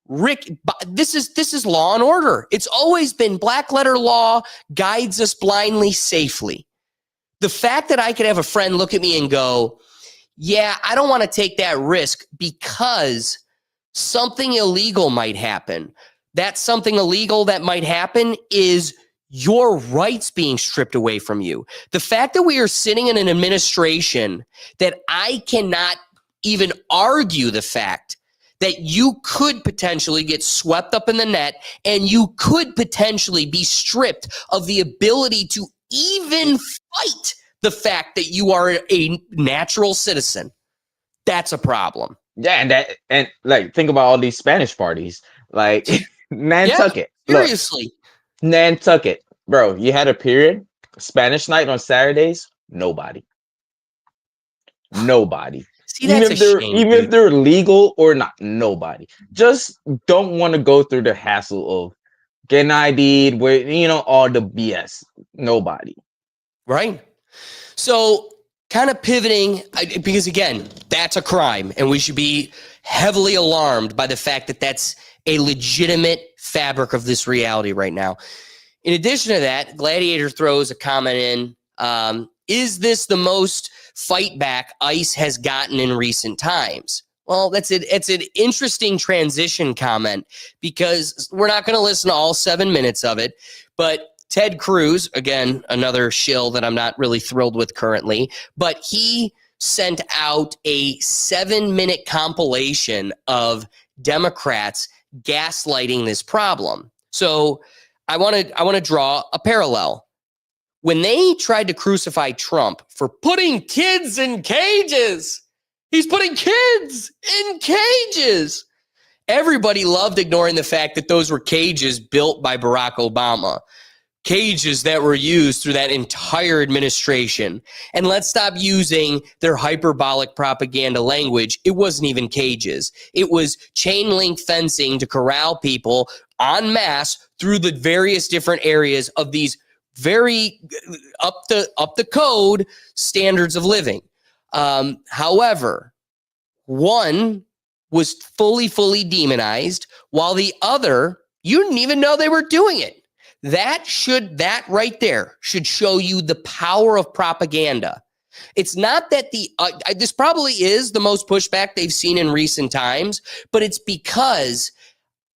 Rick, this is law and order. It's always been black letter law guides us blindly safely. The fact that I could have a friend look at me and go, yeah, I don't want to take that risk because something illegal might happen. That something illegal that might happen is your rights being stripped away from you. The fact that we are sitting in an administration that I cannot even argue the fact that you could potentially get swept up in the net and you could potentially be stripped of the ability to even fight the fact that you are a natural citizen. That's a problem. Yeah, and like think about all these Spanish parties, like Nantucket. Seriously, look, Nantucket, bro. You had a period. Spanish night on Saturdays. Nobody. See, that's even if they're legal or not, nobody. Just don't want to go through the hassle of getting ID'd, where all the BS. Nobody. Right. So kind of pivoting, because again, that's a crime, and we should be heavily alarmed by the fact that that's a legitimate fabric of this reality right now. In addition to that, Gladiator throws a comment in, is this the most fight back ICE has gotten in recent times? Well, it's an interesting transition comment because we're not going to listen to all 7 minutes of it, but Ted Cruz, again, another shill that I'm not really thrilled with currently, but he sent out a 7-minute compilation of Democrats gaslighting this problem. So I want to draw a parallel. When they tried to crucify Trump for putting kids in cages, he's putting kids in cages. Everybody loved ignoring the fact that those were cages built by Barack Obama. Cages that were used through that entire administration. And let's stop using their hyperbolic propaganda language. It wasn't even cages. It was chain link fencing to corral people en masse through the various different areas of these very up the code standards of living. However, one was fully demonized, while the other, you didn't even know they were doing it. That right there should show you the power of propaganda. It's not that this probably is the most pushback they've seen in recent times, but it's because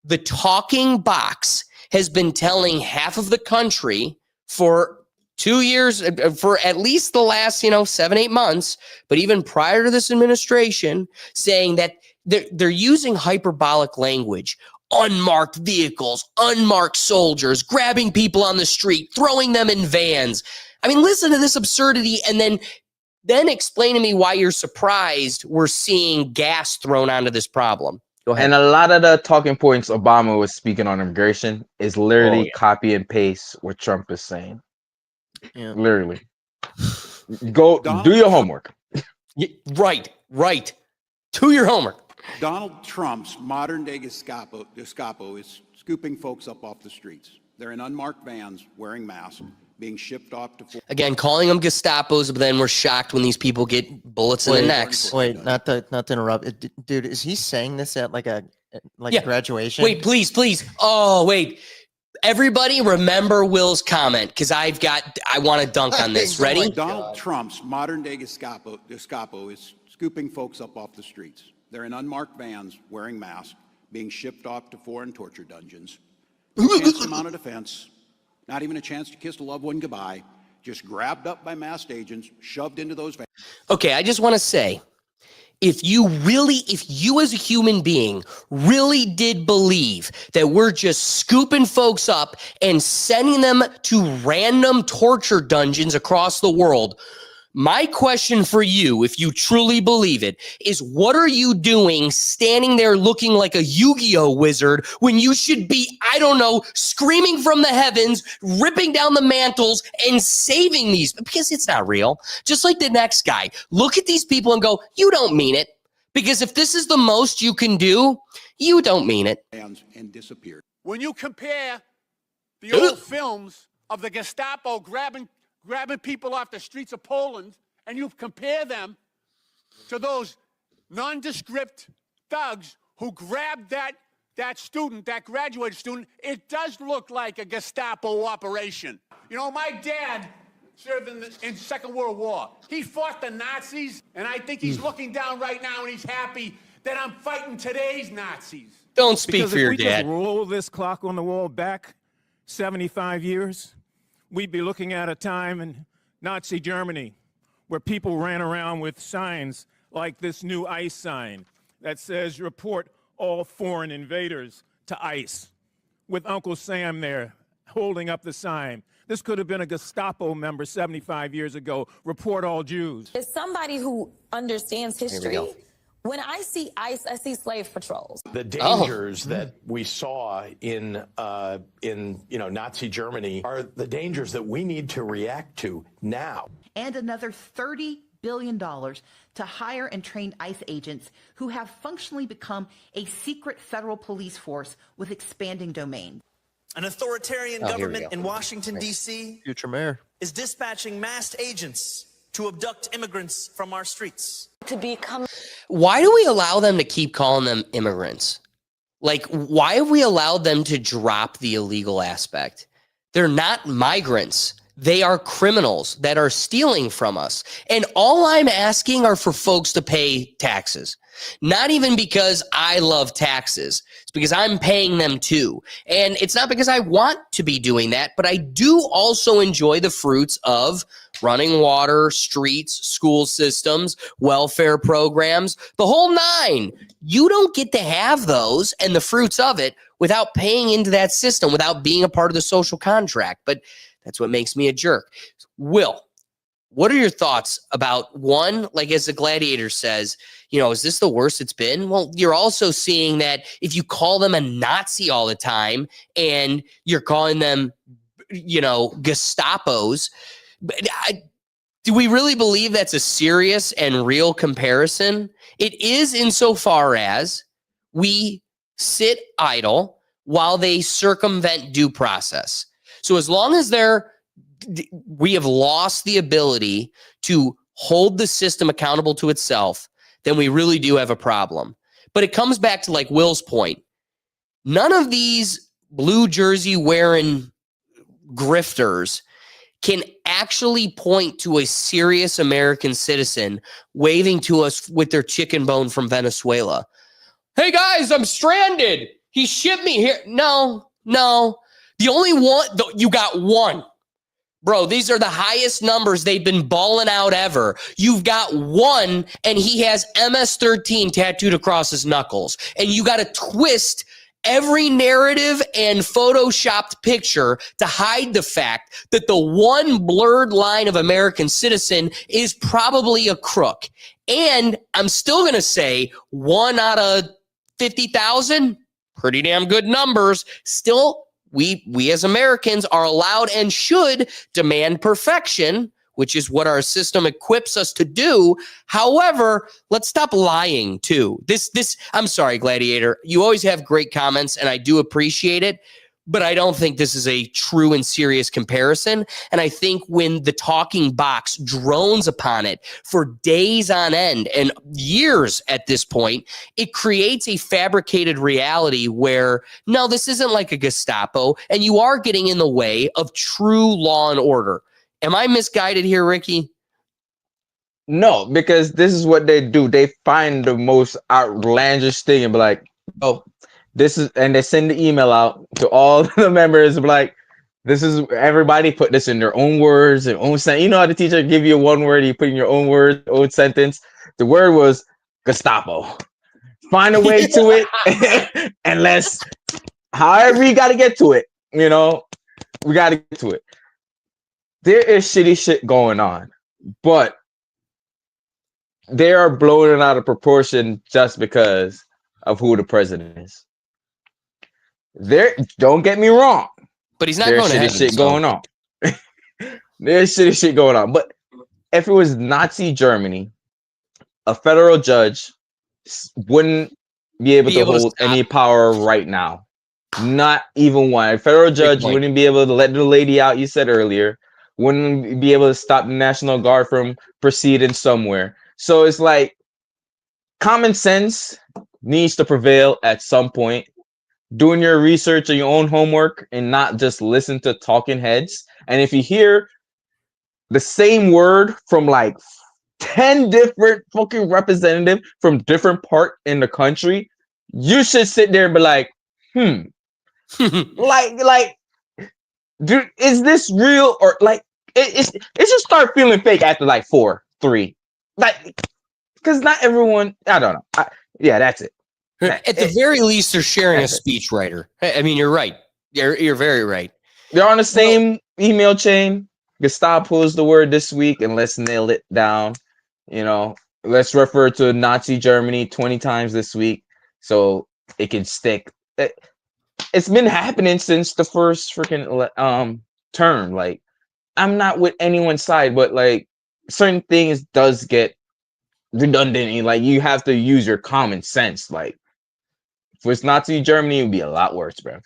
the talking box has been telling half of the country for 2 years, for at least the last, 7-8 months, but even prior to this administration, saying that they're using hyperbolic language. Unmarked vehicles, unmarked soldiers, grabbing people on the street, throwing them in vans. I mean, listen to this absurdity, and then explain to me why you're surprised we're seeing gas thrown onto this problem. Go ahead. And a lot of the talking points Obama was speaking on immigration is literally copy and paste what Trump is saying. Yeah. Literally. Go do your homework. Right. Do your homework. Donald Trump's modern-day Gestapo is scooping folks up off the streets. They're in unmarked vans, wearing masks, being shipped off to... Again, calling them Gestapos, but then we're shocked when these people get bullets in the necks. Wait, not to interrupt. Dude, is he saying this at a graduation? Wait, please. Oh, wait. Everybody remember Will's comment, because I want to dunk on this. Ready? Donald Trump's modern-day Gestapo is scooping folks up off the streets. They're in unmarked vans, wearing masks, being shipped off to foreign torture dungeons. No chance to mount a defense, not even a chance to kiss a loved one goodbye, just grabbed up by masked agents, shoved into those vans. Okay, I just want to say, if you as a human being really did believe that we're just scooping folks up and sending them to random torture dungeons across the world, my question for you, if you truly believe it, is what are you doing standing there looking like a Yu-Gi-Oh wizard when you should be, I don't know, screaming from the heavens, ripping down the mantles and saving these? Because it's not real. Just like the next guy. Look at these people and go, you don't mean it. Because if this is the most you can do, you don't mean it. And disappeared. When you compare the old films of the Gestapo grabbing people off the streets of Poland, and you compare them to those nondescript thugs who grabbed that graduated student, it does look like a Gestapo operation. You know, my dad served in Second World War. He fought the Nazis, and I think he's looking down right now and he's happy that I'm fighting today's Nazis. Don't speak for your dad. If we just roll this clock on the wall back 75 years, we'd be looking at a time in Nazi Germany where people ran around with signs like this new ICE sign that says, report all foreign invaders to ICE, with Uncle Sam there holding up the sign. This could have been a Gestapo member 75 years ago. Report all Jews. As somebody who understands history, when I see ICE, I see slave patrols. The dangers that we saw in Nazi Germany are the dangers that we need to react to now. And another $30 billion to hire and train ICE agents who have functionally become a secret federal police force with expanding domain. An authoritarian government in Washington, D.C. Future mayor is dispatching masked agents to abduct immigrants from our streets. Why do we allow them to keep calling them immigrants? Like, why have we allowed them to drop the illegal aspect? They're not migrants. They are criminals that are stealing from us. And all I'm asking are for folks to pay taxes. Not even because I love taxes. It's because I'm paying them too. And it's not because I want to be doing that, but I do also enjoy the fruits of running water, streets, school systems, welfare programs, the whole nine. You don't get to have those and the fruits of it without paying into that system, without being a part of the social contract. But that's what makes me a jerk. Will, what are your thoughts about one, like as the Gladiator says, is this the worst it's been? Well, you're also seeing that if you call them a Nazi all the time and you're calling them, Gestapos, do we really believe that's a serious and real comparison? It is insofar as we sit idle, while they circumvent due process. So as long as we have lost the ability to hold the system accountable to itself, then we really do have a problem. But it comes back to like Will's point. None of these blue jersey wearing grifters can actually point to a serious American citizen waving to us with their chicken bone from Venezuela. Hey guys, I'm stranded. He shipped me here. No. The only one, you got one. Bro, these are the highest numbers they've been balling out ever. You've got one, and he has MS-13 tattooed across his knuckles. And you got to twist every narrative and photoshopped picture to hide the fact that the one blurred line of American citizen is probably a crook. And I'm still going to say 1 out of 50,000, pretty damn good numbers. Still, we as Americans are allowed and should demand perfection, which is what our system equips us to do. However, let's stop lying too. I'm sorry, Gladiator. You always have great comments and I do appreciate it, but I don't think this is a true and serious comparison. And I think when the talking box drones upon it for days on end and years at this point, it creates a fabricated reality where, no, this isn't like a Gestapo, and you are getting in the way of true law and order. Am I misguided here, Ricky? No, because this is what they do. They find the most outlandish thing and be like, oh, this is, and they send the email out to all the members, like, this is, everybody put this in their own words and own sentence. You know how the teacher give you one word, you put in your own word, own sentence. The word was Gestapo. Find a way to it, and let's, however you got to get to it, you know, we got to get to it. There is shitty shit going on, but they are blowing it out of proportion just because of who the president is. Don't get me wrong, but he's not going to shit going on. There's shitty shit going on. But if it was Nazi Germany, a federal judge wouldn't be able to hold any power right now. Not even one. A federal judge wouldn't be able to let the lady out you said earlier. Wouldn't be able to stop the National Guard from proceeding somewhere. So it's like common sense needs to prevail at some point. Doing your research and your own homework and not just listen to talking heads. And if you hear the same word from like 10 different fucking representatives from different part in the country, you should sit there and be like, like, dude, is this real? Or like, it should start feeling fake after like 4, 3. Like, because not everyone, I don't know. Yeah, that's it. At the very least, they're sharing a speechwriter. I mean, you're right. You're very right. They're on the same email chain. Gestapo is the word this week, and let's nail it down. You know, let's refer to Nazi Germany 20 times this week so it can stick. It's been happening since the first freaking term. Like, I'm not with anyone's side, but like certain things does get redundant. Like, you have to use your common sense. Like, if it's Nazi Germany, it would be a lot worse, bro.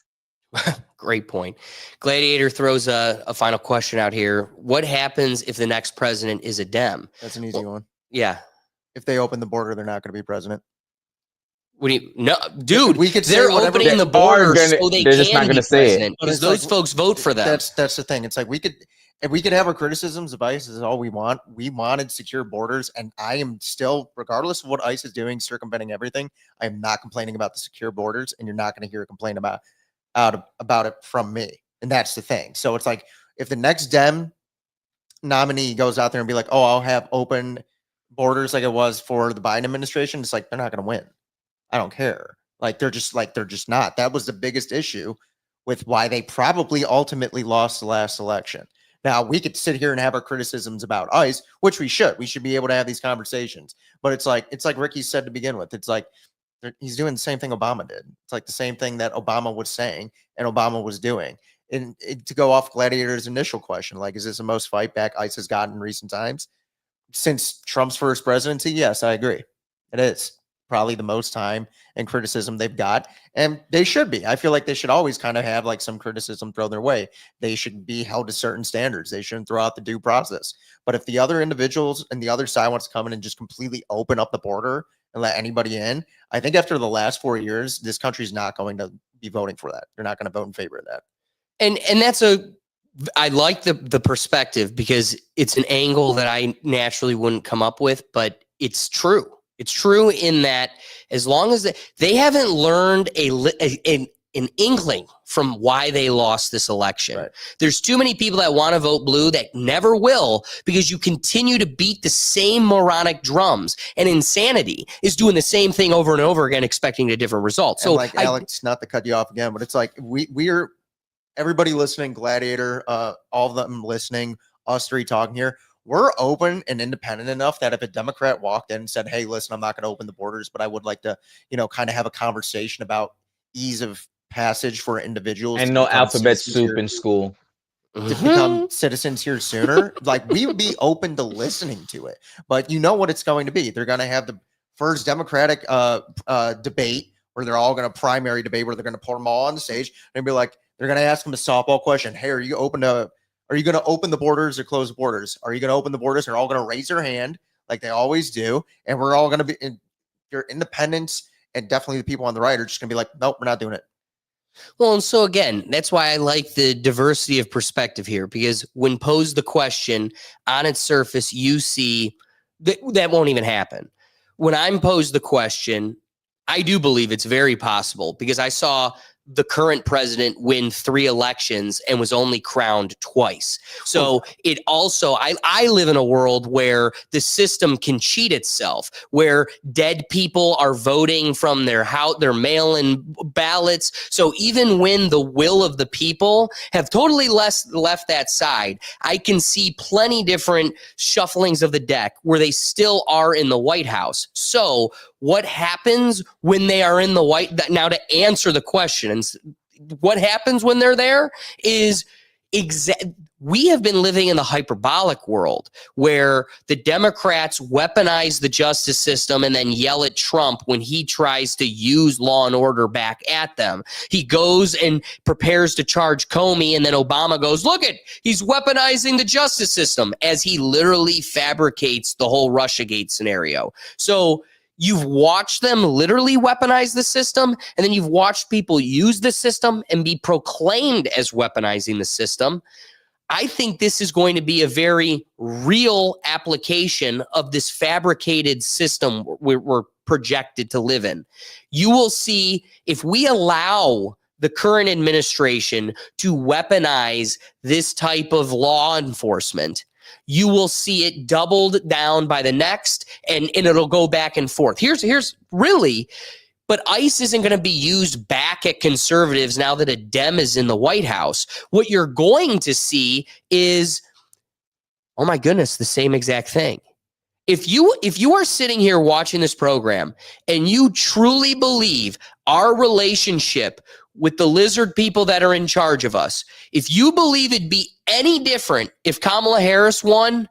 Great point. Gladiator throws a final question out here. What happens if the next president is a Dem? That's an easy one. Yeah. If they open the border, they're not going to be president. No, dude, we could they're opening the border so they they're just can not be gonna say president it. because those folks vote for them. That's the thing. It's like if we could have our criticisms of ICE is all we want. We wanted secure borders, and I am still, regardless of what ICE is doing, circumventing everything, I am not complaining about the secure borders, and you're not going to hear a complaint about it from me. And that's the thing. So it's like if the next Dem nominee goes out there and be like, oh, I'll have open borders like it was for the Biden administration, it's like they're not going to win. I don't care. Like they're just not. That was the biggest issue with why they probably ultimately lost the last election. Now, we could sit here and have our criticisms about ICE, which we should. We should be able to have these conversations. But it's like Ricky said to begin with. It's like he's doing the same thing Obama did. It's like the same thing that Obama was saying and Obama was doing. And to go off Gladiator's initial question, like, is this the most fight back ICE has gotten in recent times? Since Trump's first presidency? Yes, I agree. It is. probably the most time and criticism they've got, and they should be. I feel like they should always kind of have like some criticism thrown their way. They should be held to certain standards. They shouldn't throw out the due process. But if the other individuals and the other side wants to come in and just completely open up the border and let anybody in, I think after the last 4 years, this country's not going to be voting for that. They're not going to vote in favor of that. And that's I like the perspective because it's an angle that I naturally wouldn't come up with, but it's true. It's true in that as long as they haven't learned an inkling from why they lost this election. Right. There's too many people that want to vote blue that never will because you continue to beat the same moronic drums, and insanity is doing the same thing over and over again, expecting a different result. So like Alex, not to cut you off again, but it's like we're everybody listening, Gladiator, all of them listening, us three talking here. We're open and independent enough that if a Democrat walked in and said, "Hey, listen, I'm not going to open the borders, but I would like to, kind of have a conversation about ease of passage for individuals and no alphabet soup in school to become citizens here sooner," like we would be open to listening to it. But you know what it's going to be? They're going to have the first Democratic debate where they're all going to primary debate where they're going to put them all on the stage and be like, they're going to ask them a softball question. Hey, are you going to open the borders or close the borders? Are you going to open the borders? They're all going to raise their hand like they always do. And we're all going to be your independents, and definitely the people on the right are just going to be like, nope, we're not doing it. Well, and so again, that's why I like the diversity of perspective here, because when posed the question on its surface, you see that won't even happen. When I'm posed the question, I do believe it's very possible because I saw the current president win 3 elections and was only crowned twice. So it also, I live in a world where the system can cheat itself, where dead people are voting from their house, their mail-in ballots. So even when the will of the people have totally left that side, I can see plenty different shufflings of the deck where they still are in the White House. So what happens when they are in the now to answer the question, and what happens when they're there is we have been living in the hyperbolic world where the Democrats weaponize the justice system and then yell at Trump when he tries to use law and order back at them. He goes and prepares to charge Comey, and then Obama goes, look he's weaponizing the justice system, as he literally fabricates the whole Russiagate scenario. So you've watched them literally weaponize the system, and then you've watched people use the system and be proclaimed as weaponizing the system. I think this is going to be a very real application of this fabricated system we're projected to live in. You will see, if we allow the current administration to weaponize this type of law enforcement, you will see it doubled down by the next, and it'll go back and forth. Here's really, but ICE isn't going to be used back at conservatives now that a Dem is in the White House. What you're going to see is, oh my goodness, the same exact thing. If you are sitting here watching this program and you truly believe our relationship with the lizard people that are in charge of us, if you believe it'd be any different if Kamala Harris won,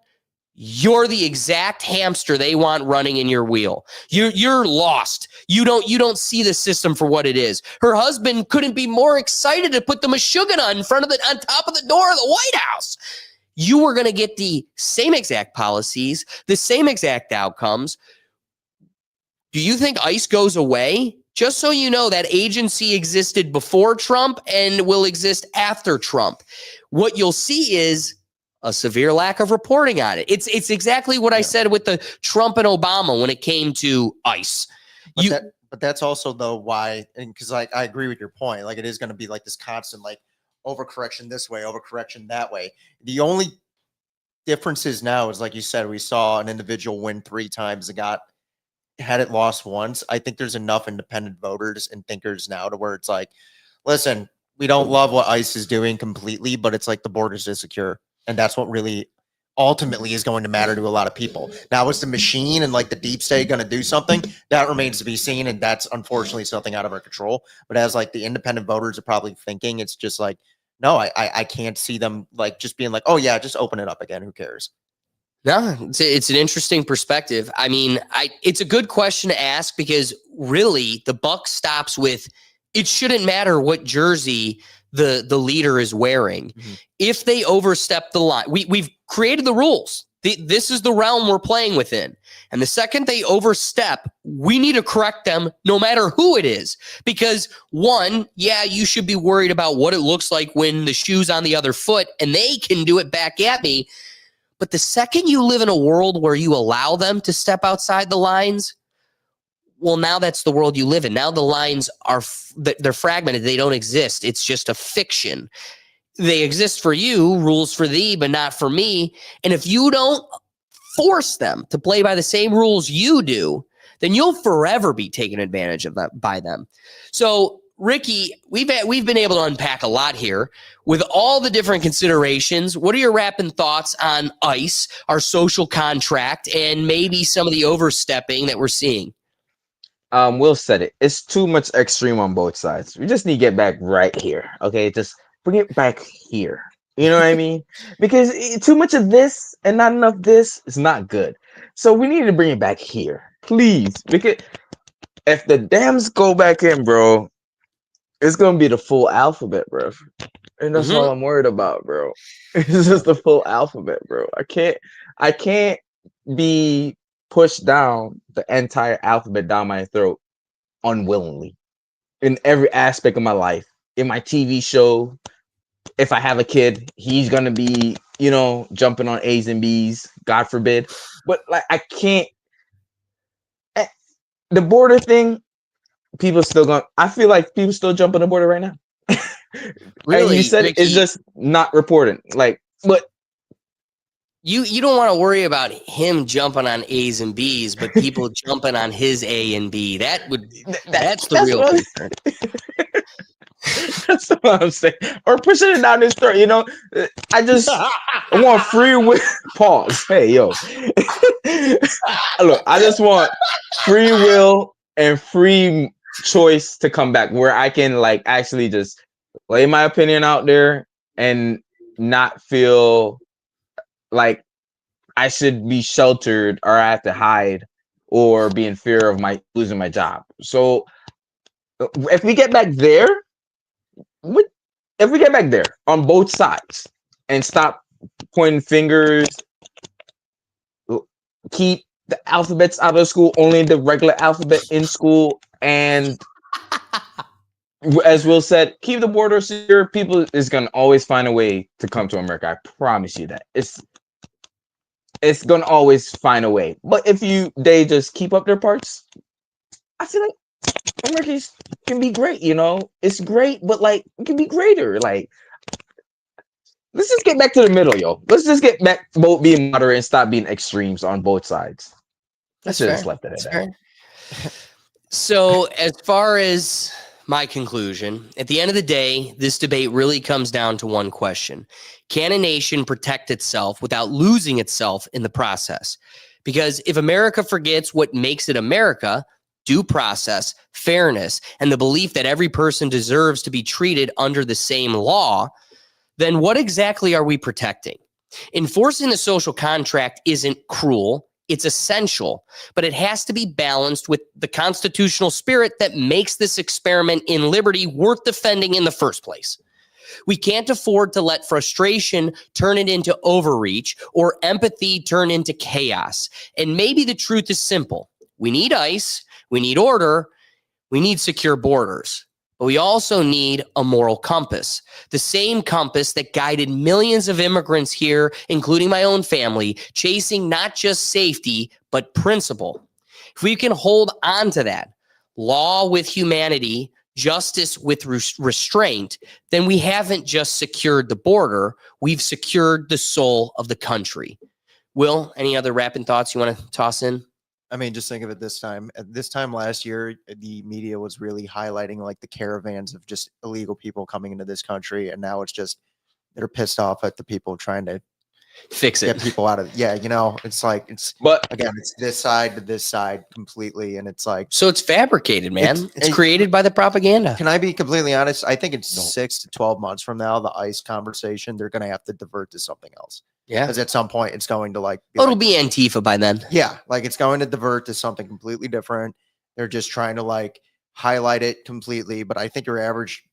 you're the exact hamster they want running in your wheel. You're lost. You don't see the system for what it is. Her husband couldn't be more excited to put the Meshuggah on top of the door of the White House. You were going to get the same exact policies, the same exact outcomes. Do you think ICE goes away? Just so you know, that agency existed before Trump and will exist after Trump. What you'll see is a severe lack of reporting on it. It's exactly what I said with the Trump and Obama when it came to ICE. But that's also though why, and because I agree with your point. Like, it is going to be like this constant like overcorrection this way, overcorrection that way. The only difference is now is, like you said, we saw an individual win 3 times and had it lost once. I think there's enough independent voters and thinkers now to where it's like, listen, we don't love what ICE is doing completely, but it's like the borders is secure. And that's what really ultimately is going to matter to a lot of people. Now, is the machine and like the deep state going to do something? That remains to be seen. And that's unfortunately something out of our control. But as like the independent voters are probably thinking, it's just like, no, I can't see them like just being like, oh yeah, just open it up again. Who cares? No, it's an interesting perspective. I mean, it's a good question to ask because really the buck stops with it shouldn't matter what jersey the leader is wearing. If they overstep the line, we've created the rules. This is the realm we're playing within. And the second they overstep, we need to correct them no matter who it is. Because one, yeah, you should be worried about what it looks like when the shoe's on the other foot and they can do it back at me. But the second you live in a world where you allow them to step outside the lines, well, now that's the world you live in. Now the lines they're fragmented. They don't exist. It's just a fiction. They exist for you, rules for thee, but not for me. And if you don't force them to play by the same rules you do, then you'll forever be taken advantage of by them. So, Ricky, we've been able to unpack a lot here with all the different considerations. What are your rapid thoughts on ICE, our social contract, and maybe some of the overstepping that we're seeing? Will said it. It's too much extreme on both sides. We just need to get back right here. Okay, just bring it back here. You know what I mean? Because too much of this and not enough this is not good. So we need to bring it back here, please. Because if the dams go back in, bro, it's gonna be the full alphabet, bro. And that's all I'm worried about, bro. It's just the full alphabet, bro. I can't be pushed down the entire alphabet down my throat unwillingly in every aspect of my life. In my TV show, if I have a kid, he's gonna be, jumping on A's and B's, God forbid. But like I can't the border thing, people still going. I feel like people still jump on the border right now. Really, and you said Ricky, it's just not reported. Like, but you don't want to worry about him jumping on A's and B's, but people jumping on his A and B. That's the real concern. That's what I'm saying. Or pushing it down his throat. I want free will. Pause. Hey, yo. Look, I just want free will and free choice to come back where I can like actually just lay my opinion out there and not feel like I should be sheltered or I have to hide or be in fear of losing my job. So if we get back there, on both sides and stop pointing fingers, keep the alphabets out of school, only the regular alphabet in school, and as Will said, keep the border secure. People is gonna always find a way to come to America. I promise you that. It's gonna always find a way. But if they just keep up their parts, I feel like America can be great. It's great, but like it can be greater. Like, let's just get back to the middle, yo. Let's just get back to both being moderate and stop being extremes on both sides. I should have just left it at that. So, as far as my conclusion, at the end of the day, this debate really comes down to one question. Can a nation protect itself without losing itself in the process? Because if America forgets what makes it America, due process, fairness, and the belief that every person deserves to be treated under the same law, then what exactly are we protecting? Enforcing the social contract isn't cruel. It's essential, but it has to be balanced with the constitutional spirit that makes this experiment in liberty worth defending in the first place. We can't afford to let frustration turn it into overreach or empathy turn into chaos. And maybe the truth is simple. We need ICE, we need order, we need secure borders. But we also need a moral compass, the same compass that guided millions of immigrants here, including my own family, chasing not just safety, but principle. If we can hold on to that, law with humanity, justice with restraint, then we haven't just secured the border, we've secured the soul of the country. Will, any other rapid thoughts you want to toss in? I mean, just think of it this time. At this time last year, the media was really highlighting like the caravans of just illegal people coming into this country, and now it's just they're pissed off at the people trying to fix it, get people out of. Yeah, it's like it's this side to this side completely, and it's like so it's fabricated, man. It's created by the propaganda. Can I be completely honest? I think it's 6 to 12 months from now, the ICE conversation, they're going to have to divert to something else. Yeah. Because at some point it's going to like It'll be Antifa by then. yeah, like it's going to divert to something completely different. They're just trying to like highlight it completely. But I think your average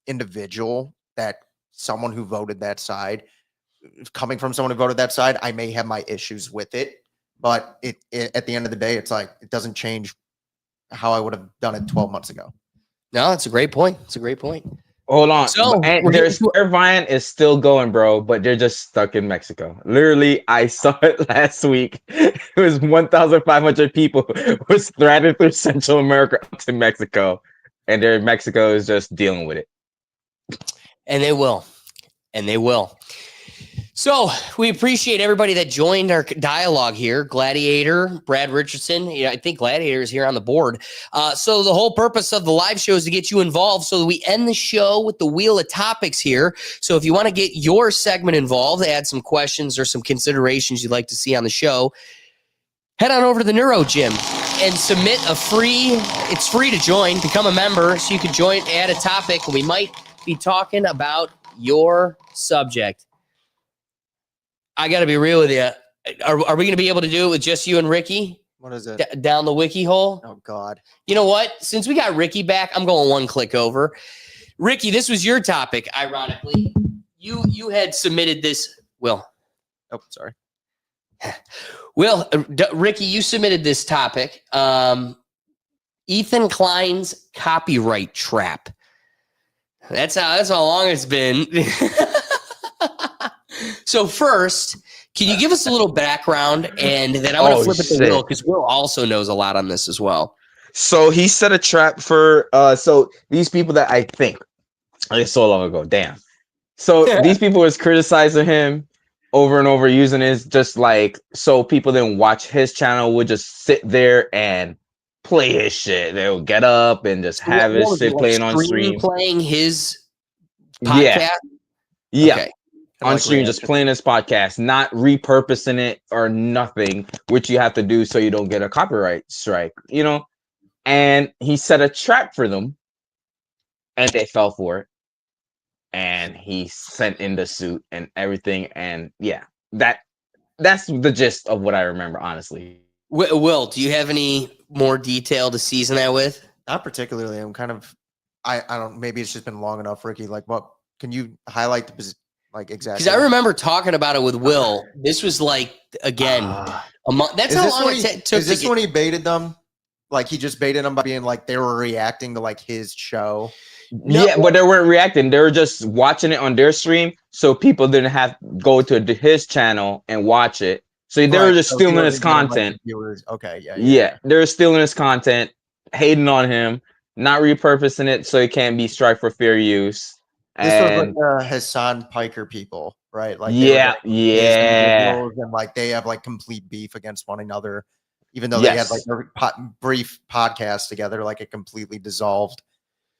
individual, that someone who voted that side, coming from someone who voted that side, I may have my issues with it. But it at the end of the day, it's like it doesn't change how I would have done it 12 months ago. No, that's a great point. It's a great point. Hold on. So, And we're their getting to- Irvine is still going, bro, but they're just stuck in Mexico. Literally, I saw it last week. It was 1,500 people was threaded through Central America up to Mexico, and Mexico is just dealing with it. And they will. And they will. So we appreciate everybody that joined our dialogue here. Gladiator, Brad Richardson. Yeah, I think Gladiator is here on the board. So the whole purpose of the live show is to get you involved so that we end the show with the wheel of topics here. So if you want to get your segment involved, add some questions or some considerations you'd like to see on the show, head on over to the Neuro Gym and submit it's free to join, become a member so you can join, add a topic, and we might be talking about your subject. I got to be real with you. Are we going to be able to do it with just you and Ricky? What is it? Down the wiki hole? Oh, God. You know what? Since we got Ricky back, I'm going one click over. Ricky, this was your topic, ironically. You had submitted this. Will. Oh, sorry. Will, Ricky, you submitted this topic. Ethan Klein's copyright trap. That's how long it's been. So first, can you give us a little background, and then I'm going to flip it to Will because Will also knows a lot on this as well. So he set a trap for so these people that I think it's so long ago. Damn. So these people was criticizing him over and over, using his just like so people didn't watch his channel, would just sit there and play his shit. They would get up and just have his shit playing on stream, playing his podcast. Yeah. Okay. On stream, just playing his podcast, not repurposing it or nothing, which you have to do so you don't get a copyright strike, you know? And he set a trap for them and they fell for it. And he sent in the suit and everything. And yeah, that's the gist of what I remember, honestly. Will, do you have any more detail to season that with? Not particularly. I'm kind of, I don't, maybe it's just been long enough, Ricky. Like, what can you highlight the position? Like exactly, because I remember talking about it with Will. This was like again a month. That's how long it took. Is this when he baited them? Like he just baited them by being like they were reacting to like his show. No. Yeah, but they weren't reacting. They were just watching it on their stream, so people didn't have to go to his channel and watch it. So they were just stealing his content. Okay, yeah, they were stealing his content, hating on him, not repurposing it so it can't be strike for fair use. This was like the Hassan Piker people, right? Like yeah, and like they have like complete beef against one another, even though they had like a brief podcast together. Like it completely dissolved.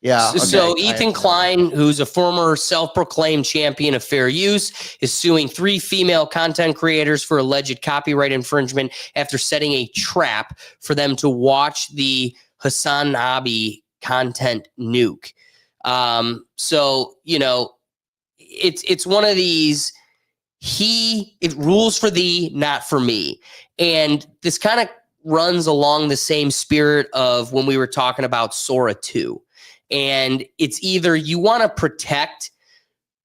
Yeah. Okay. So Ethan Klein, who's a former self-proclaimed champion of fair use, is suing 3 female content creators for alleged copyright infringement after setting a trap for them to watch the Hassan Nabi content nuke. So, you know, it's one of these, it rules for thee, not for me. And this kind of runs along the same spirit of when we were talking about Sora 2. And it's either you want to protect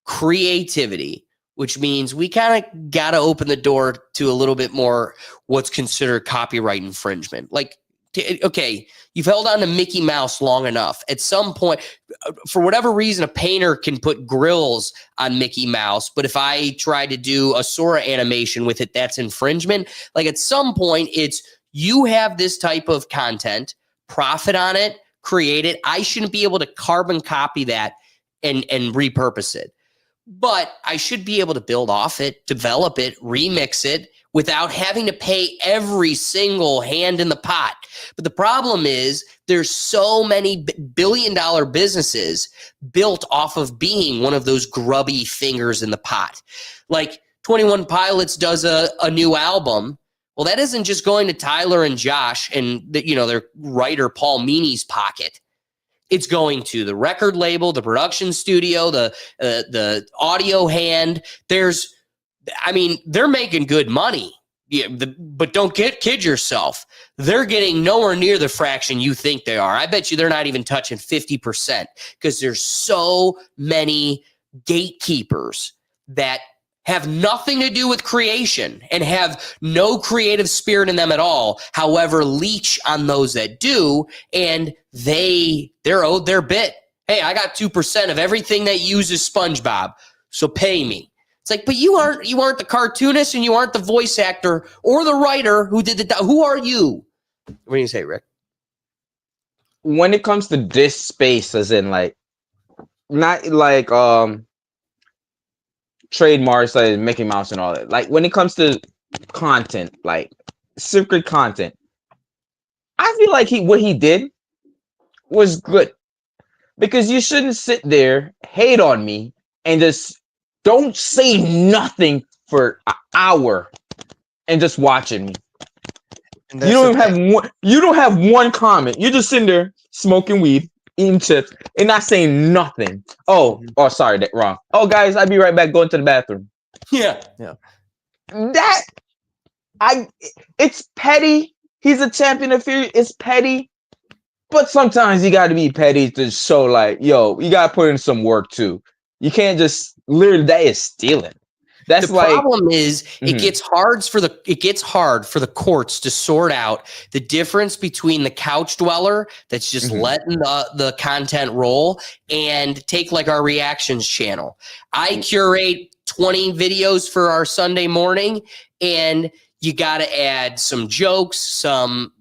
creativity, which means we kind of got to open the door to a little bit more what's considered copyright infringement. Like, okay, you've held on to Mickey Mouse long enough. At some point, for whatever reason, a painter can put grills on Mickey Mouse. But if I try to do a Sora animation with it, that's infringement. Like at some point, it's you have this type of content, profit on it, create it. I shouldn't be able to carbon copy that and repurpose it. But I should be able to build off it, develop it, remix it, without having to pay every single hand in the pot. But the problem is there's so many billion-dollar businesses built off of being one of those grubby fingers in the pot. Like 21 Pilots does a new album. Well, that isn't just going to Tyler and Josh and their writer Paul Meany's pocket. It's going to the record label, the production studio, the audio hand. There's I mean, they're making good money. Yeah, but don't kid yourself. They're getting nowhere near the fraction you think they are. I bet you they're not even touching 50% because there's so many gatekeepers that have nothing to do with creation and have no creative spirit in them at all. However, leech on those that do, and they're owed their bit. Hey, I got 2% of everything that uses SpongeBob, so pay me. It's like, but you aren't the cartoonist and you aren't the voice actor or the writer who did the. Who are you? What do you say, Rick? When it comes to this space, as in like, not like trademarks like Mickey Mouse and all that. Like when it comes to content, like secret content, I feel like what he did was good because you shouldn't sit there, hate on me, and just don't say nothing for an hour and just watching me. You don't have one comment. You're just sitting there smoking weed, eating chips, and not saying nothing. Oh, sorry, that wrong. Oh, guys, I'll be right back. Going to the bathroom. Yeah. It's petty. He's a champion of fear. It's petty, but sometimes you got to be petty to show like, yo, you got to put in some work too. You can't just literally. That is stealing. That's the like, problem is it gets hard for the courts to sort out the difference between the couch dweller that's just letting the content roll and take like our reactions channel. I curate 20 videos for our Sunday morning, and you got to add some jokes, some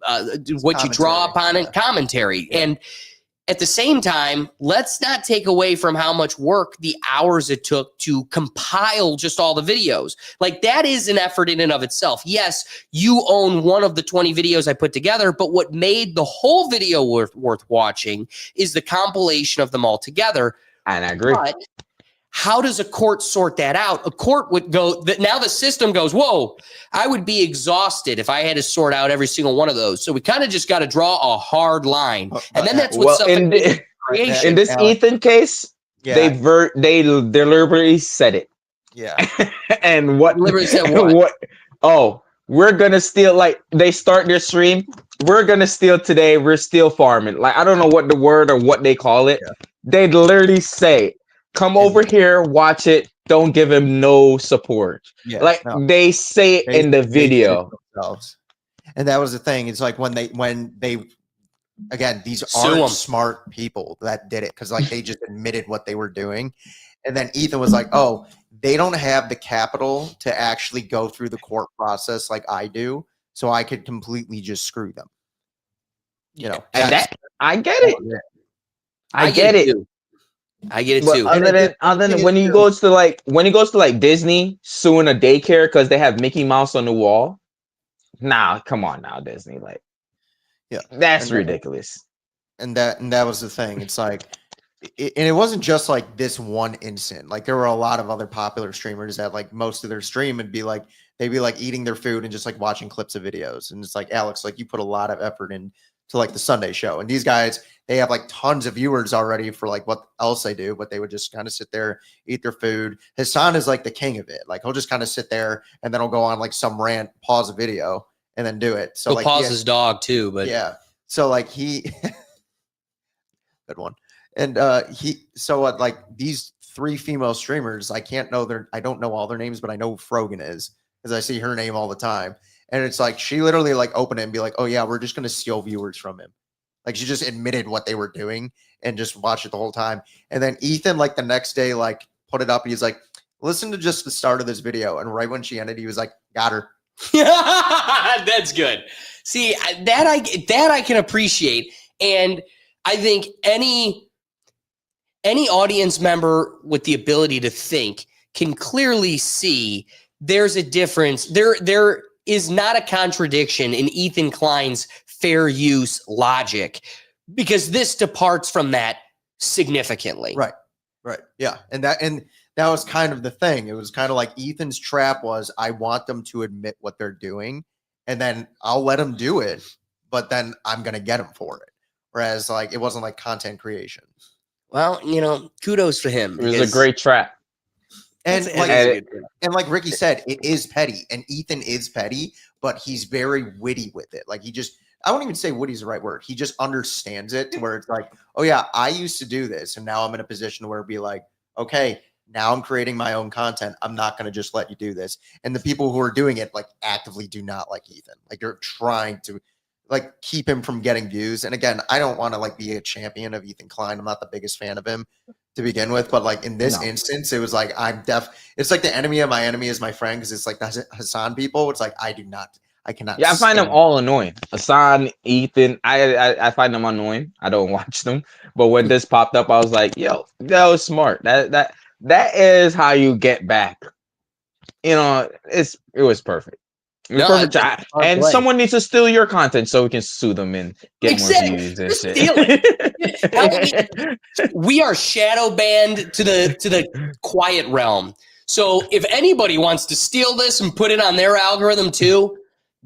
what you draw upon it, commentary. And at the same time, let's not take away from how much work the hours it took to compile just all the videos. Like that is an effort in and of itself. Yes, you own one of the 20 videos I put together, but what made the whole video worth watching is the compilation of them all together. And I agree. But how does a court sort that out? A court would go that now the system goes, whoa, I would be exhausted if I had to sort out every single one of those. So we kind of just got to draw a hard line. And then that's what's in this Ethan case, they deliberately said it. Yeah. And what deliberately said what? Oh, we're gonna steal, like they start their stream. We're gonna steal today, we're still farming. Like I don't know what the word or what they call it. They literally say, come over here, watch it. Don't give him no support. They say it in the video. And that was the thing. It's like when they again, these aren't smart people that did it because like they just admitted what they were doing. And then Ethan was like, oh, they don't have the capital to actually go through the court process like I do. So I could completely just screw them. You know, and I get it. I get it. I get it too. Other than when he goes to like Disney suing a daycare because they have Mickey Mouse on the wall. Nah, come on now, Disney. Like, that's ridiculous. And that was the thing. It's like, and it wasn't just like this one incident. Like there were a lot of other popular streamers that like most of their stream would be like they'd be like eating their food and just like watching clips of videos. And it's like, Alex, like you put a lot of effort into like the Sunday show, and these guys, they have like tons of viewers already for like what else they do, but they would just kind of sit there, eat their food. Hassan is like the king of it. Like he'll just kind of sit there and then he'll go on like some rant, pause a video, and then do it. So he'll like pause his dog too, but so like he good one. And like these 3 female streamers, I don't know all their names, but I know who Frogan is because I see her name all the time. And it's like she literally like opened it and be like, oh yeah, we're just gonna steal viewers from him. Like she just admitted what they were doing and just watched it the whole time. And then Ethan, like the next day, like put it up. And he's like, listen to just the start of this video. And right when she ended, he was like, got her. That's good. See, that I can appreciate. And I think any audience member with the ability to think can clearly see there's a difference. There is not a contradiction in Ethan Klein's fair use logic because this departs from that significantly. Right. Yeah. And that was kind of the thing. It was kind of like Ethan's trap was, I want them to admit what they're doing and then I'll let them do it, but then I'm going to get them for it. Whereas like, it wasn't like content creation. Well, kudos to him. It was a great trap. And It's- like, it is a good point. and like Ricky said, it is petty, and Ethan is petty, but he's very witty with it. Like I won't even say witty is the right word. He just understands it to where it's like, oh yeah, I used to do this, and now I'm in a position where it'd be like, okay, now I'm creating my own content. I'm not going to just let you do this. And the people who are doing it like actively do not like Ethan. Like they're trying to like keep him from getting views. And again, I don't want to like be a champion of Ethan Klein. I'm not the biggest fan of him to begin with, but like in this instance, it was like it's like the enemy of my enemy is my friend, because it's like the Hassan people. It's like I cannot. Yeah, I find them all annoying. Hassan, Ethan, I find them annoying. I don't watch them. But when this popped up, I was like, yo, that was smart. That is how you get back. You know, it was perfect. It was perfect. And someone needs to steal your content so we can sue them and get more views and shit. Steal it. Help me. We are shadow banned to the quiet realm. So if anybody wants to steal this and put it on their algorithm too,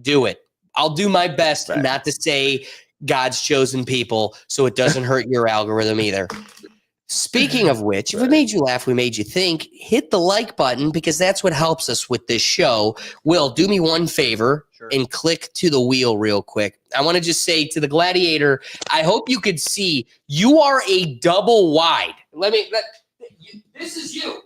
do it. I'll do my best not to say God's chosen people so it doesn't hurt your algorithm either. Speaking of which, if we made you laugh, we made you think, hit the like button, because that's what helps us with this show. Will, do me one favor and click to the wheel real quick. I want to just say to the Gladiator, I hope you could see you are a double wide. This is you.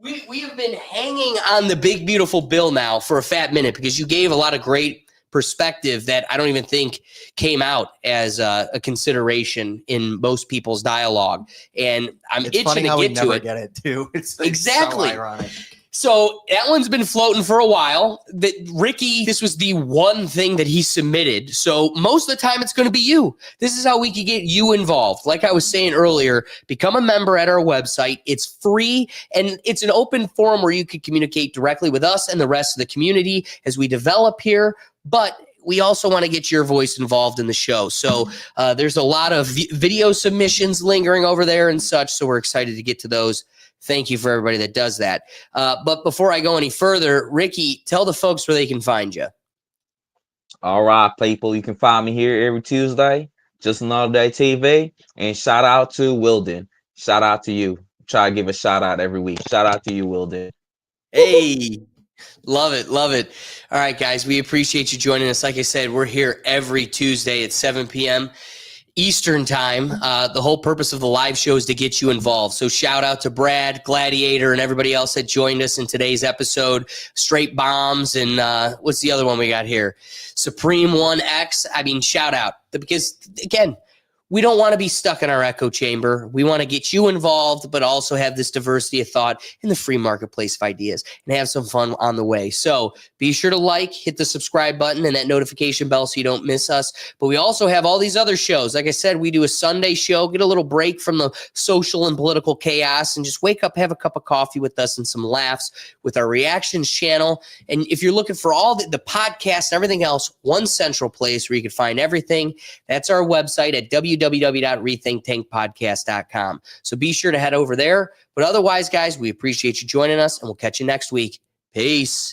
We have been hanging on the big, beautiful Bill now for a fat minute, because you gave a lot of great perspective that I don't even think came out as a consideration in most people's dialogue. And I'm It's itching funny to how we get to never it. get it too. It's Exactly. so ironic. So that one's been floating for a while. That Ricky, this was the one thing that he submitted. So most of the time it's going to be you. This is how we can get you involved. Like I was saying earlier, become a member at our website. It's free, and it's an open forum where you can communicate directly with us and the rest of the community as we develop here. But we also want to get your voice involved in the show. So there's a lot of video submissions lingering over there and such. So we're excited to get to those. Thank you for everybody that does that. But before I go any further, Ricky, tell the folks where they can find you. All right, people, you can find me here every Tuesday, Just Another Day TV. And shout out to Wilden. Shout out to you. Try to give a shout out every week. Shout out to you, Wilden. Hey, love it. Love it. All right, guys, we appreciate you joining us. Like I said, we're here every Tuesday at 7 p.m. Eastern time. The whole purpose of the live show is to get you involved. So shout out to Brad, Gladiator, and everybody else that joined us in today's episode. Straight Bombs and what's the other one we got here? Supreme 1X. I mean, shout out. Because, again, we don't want to be stuck in our echo chamber. We want to get you involved, but also have this diversity of thought in the free marketplace of ideas and have some fun on the way. So be sure to hit the subscribe button and that notification bell so you don't miss us. But we also have all these other shows. Like I said, we do a Sunday show, get a little break from the social and political chaos, and just wake up, have a cup of coffee with us and some laughs with our reactions channel. And if you're looking for all the podcasts and everything else, one central place where you can find everything, that's our website at www.rethinktankpodcast.com. So be sure to head over there. But otherwise, guys, we appreciate you joining us, and we'll catch you next week. Peace.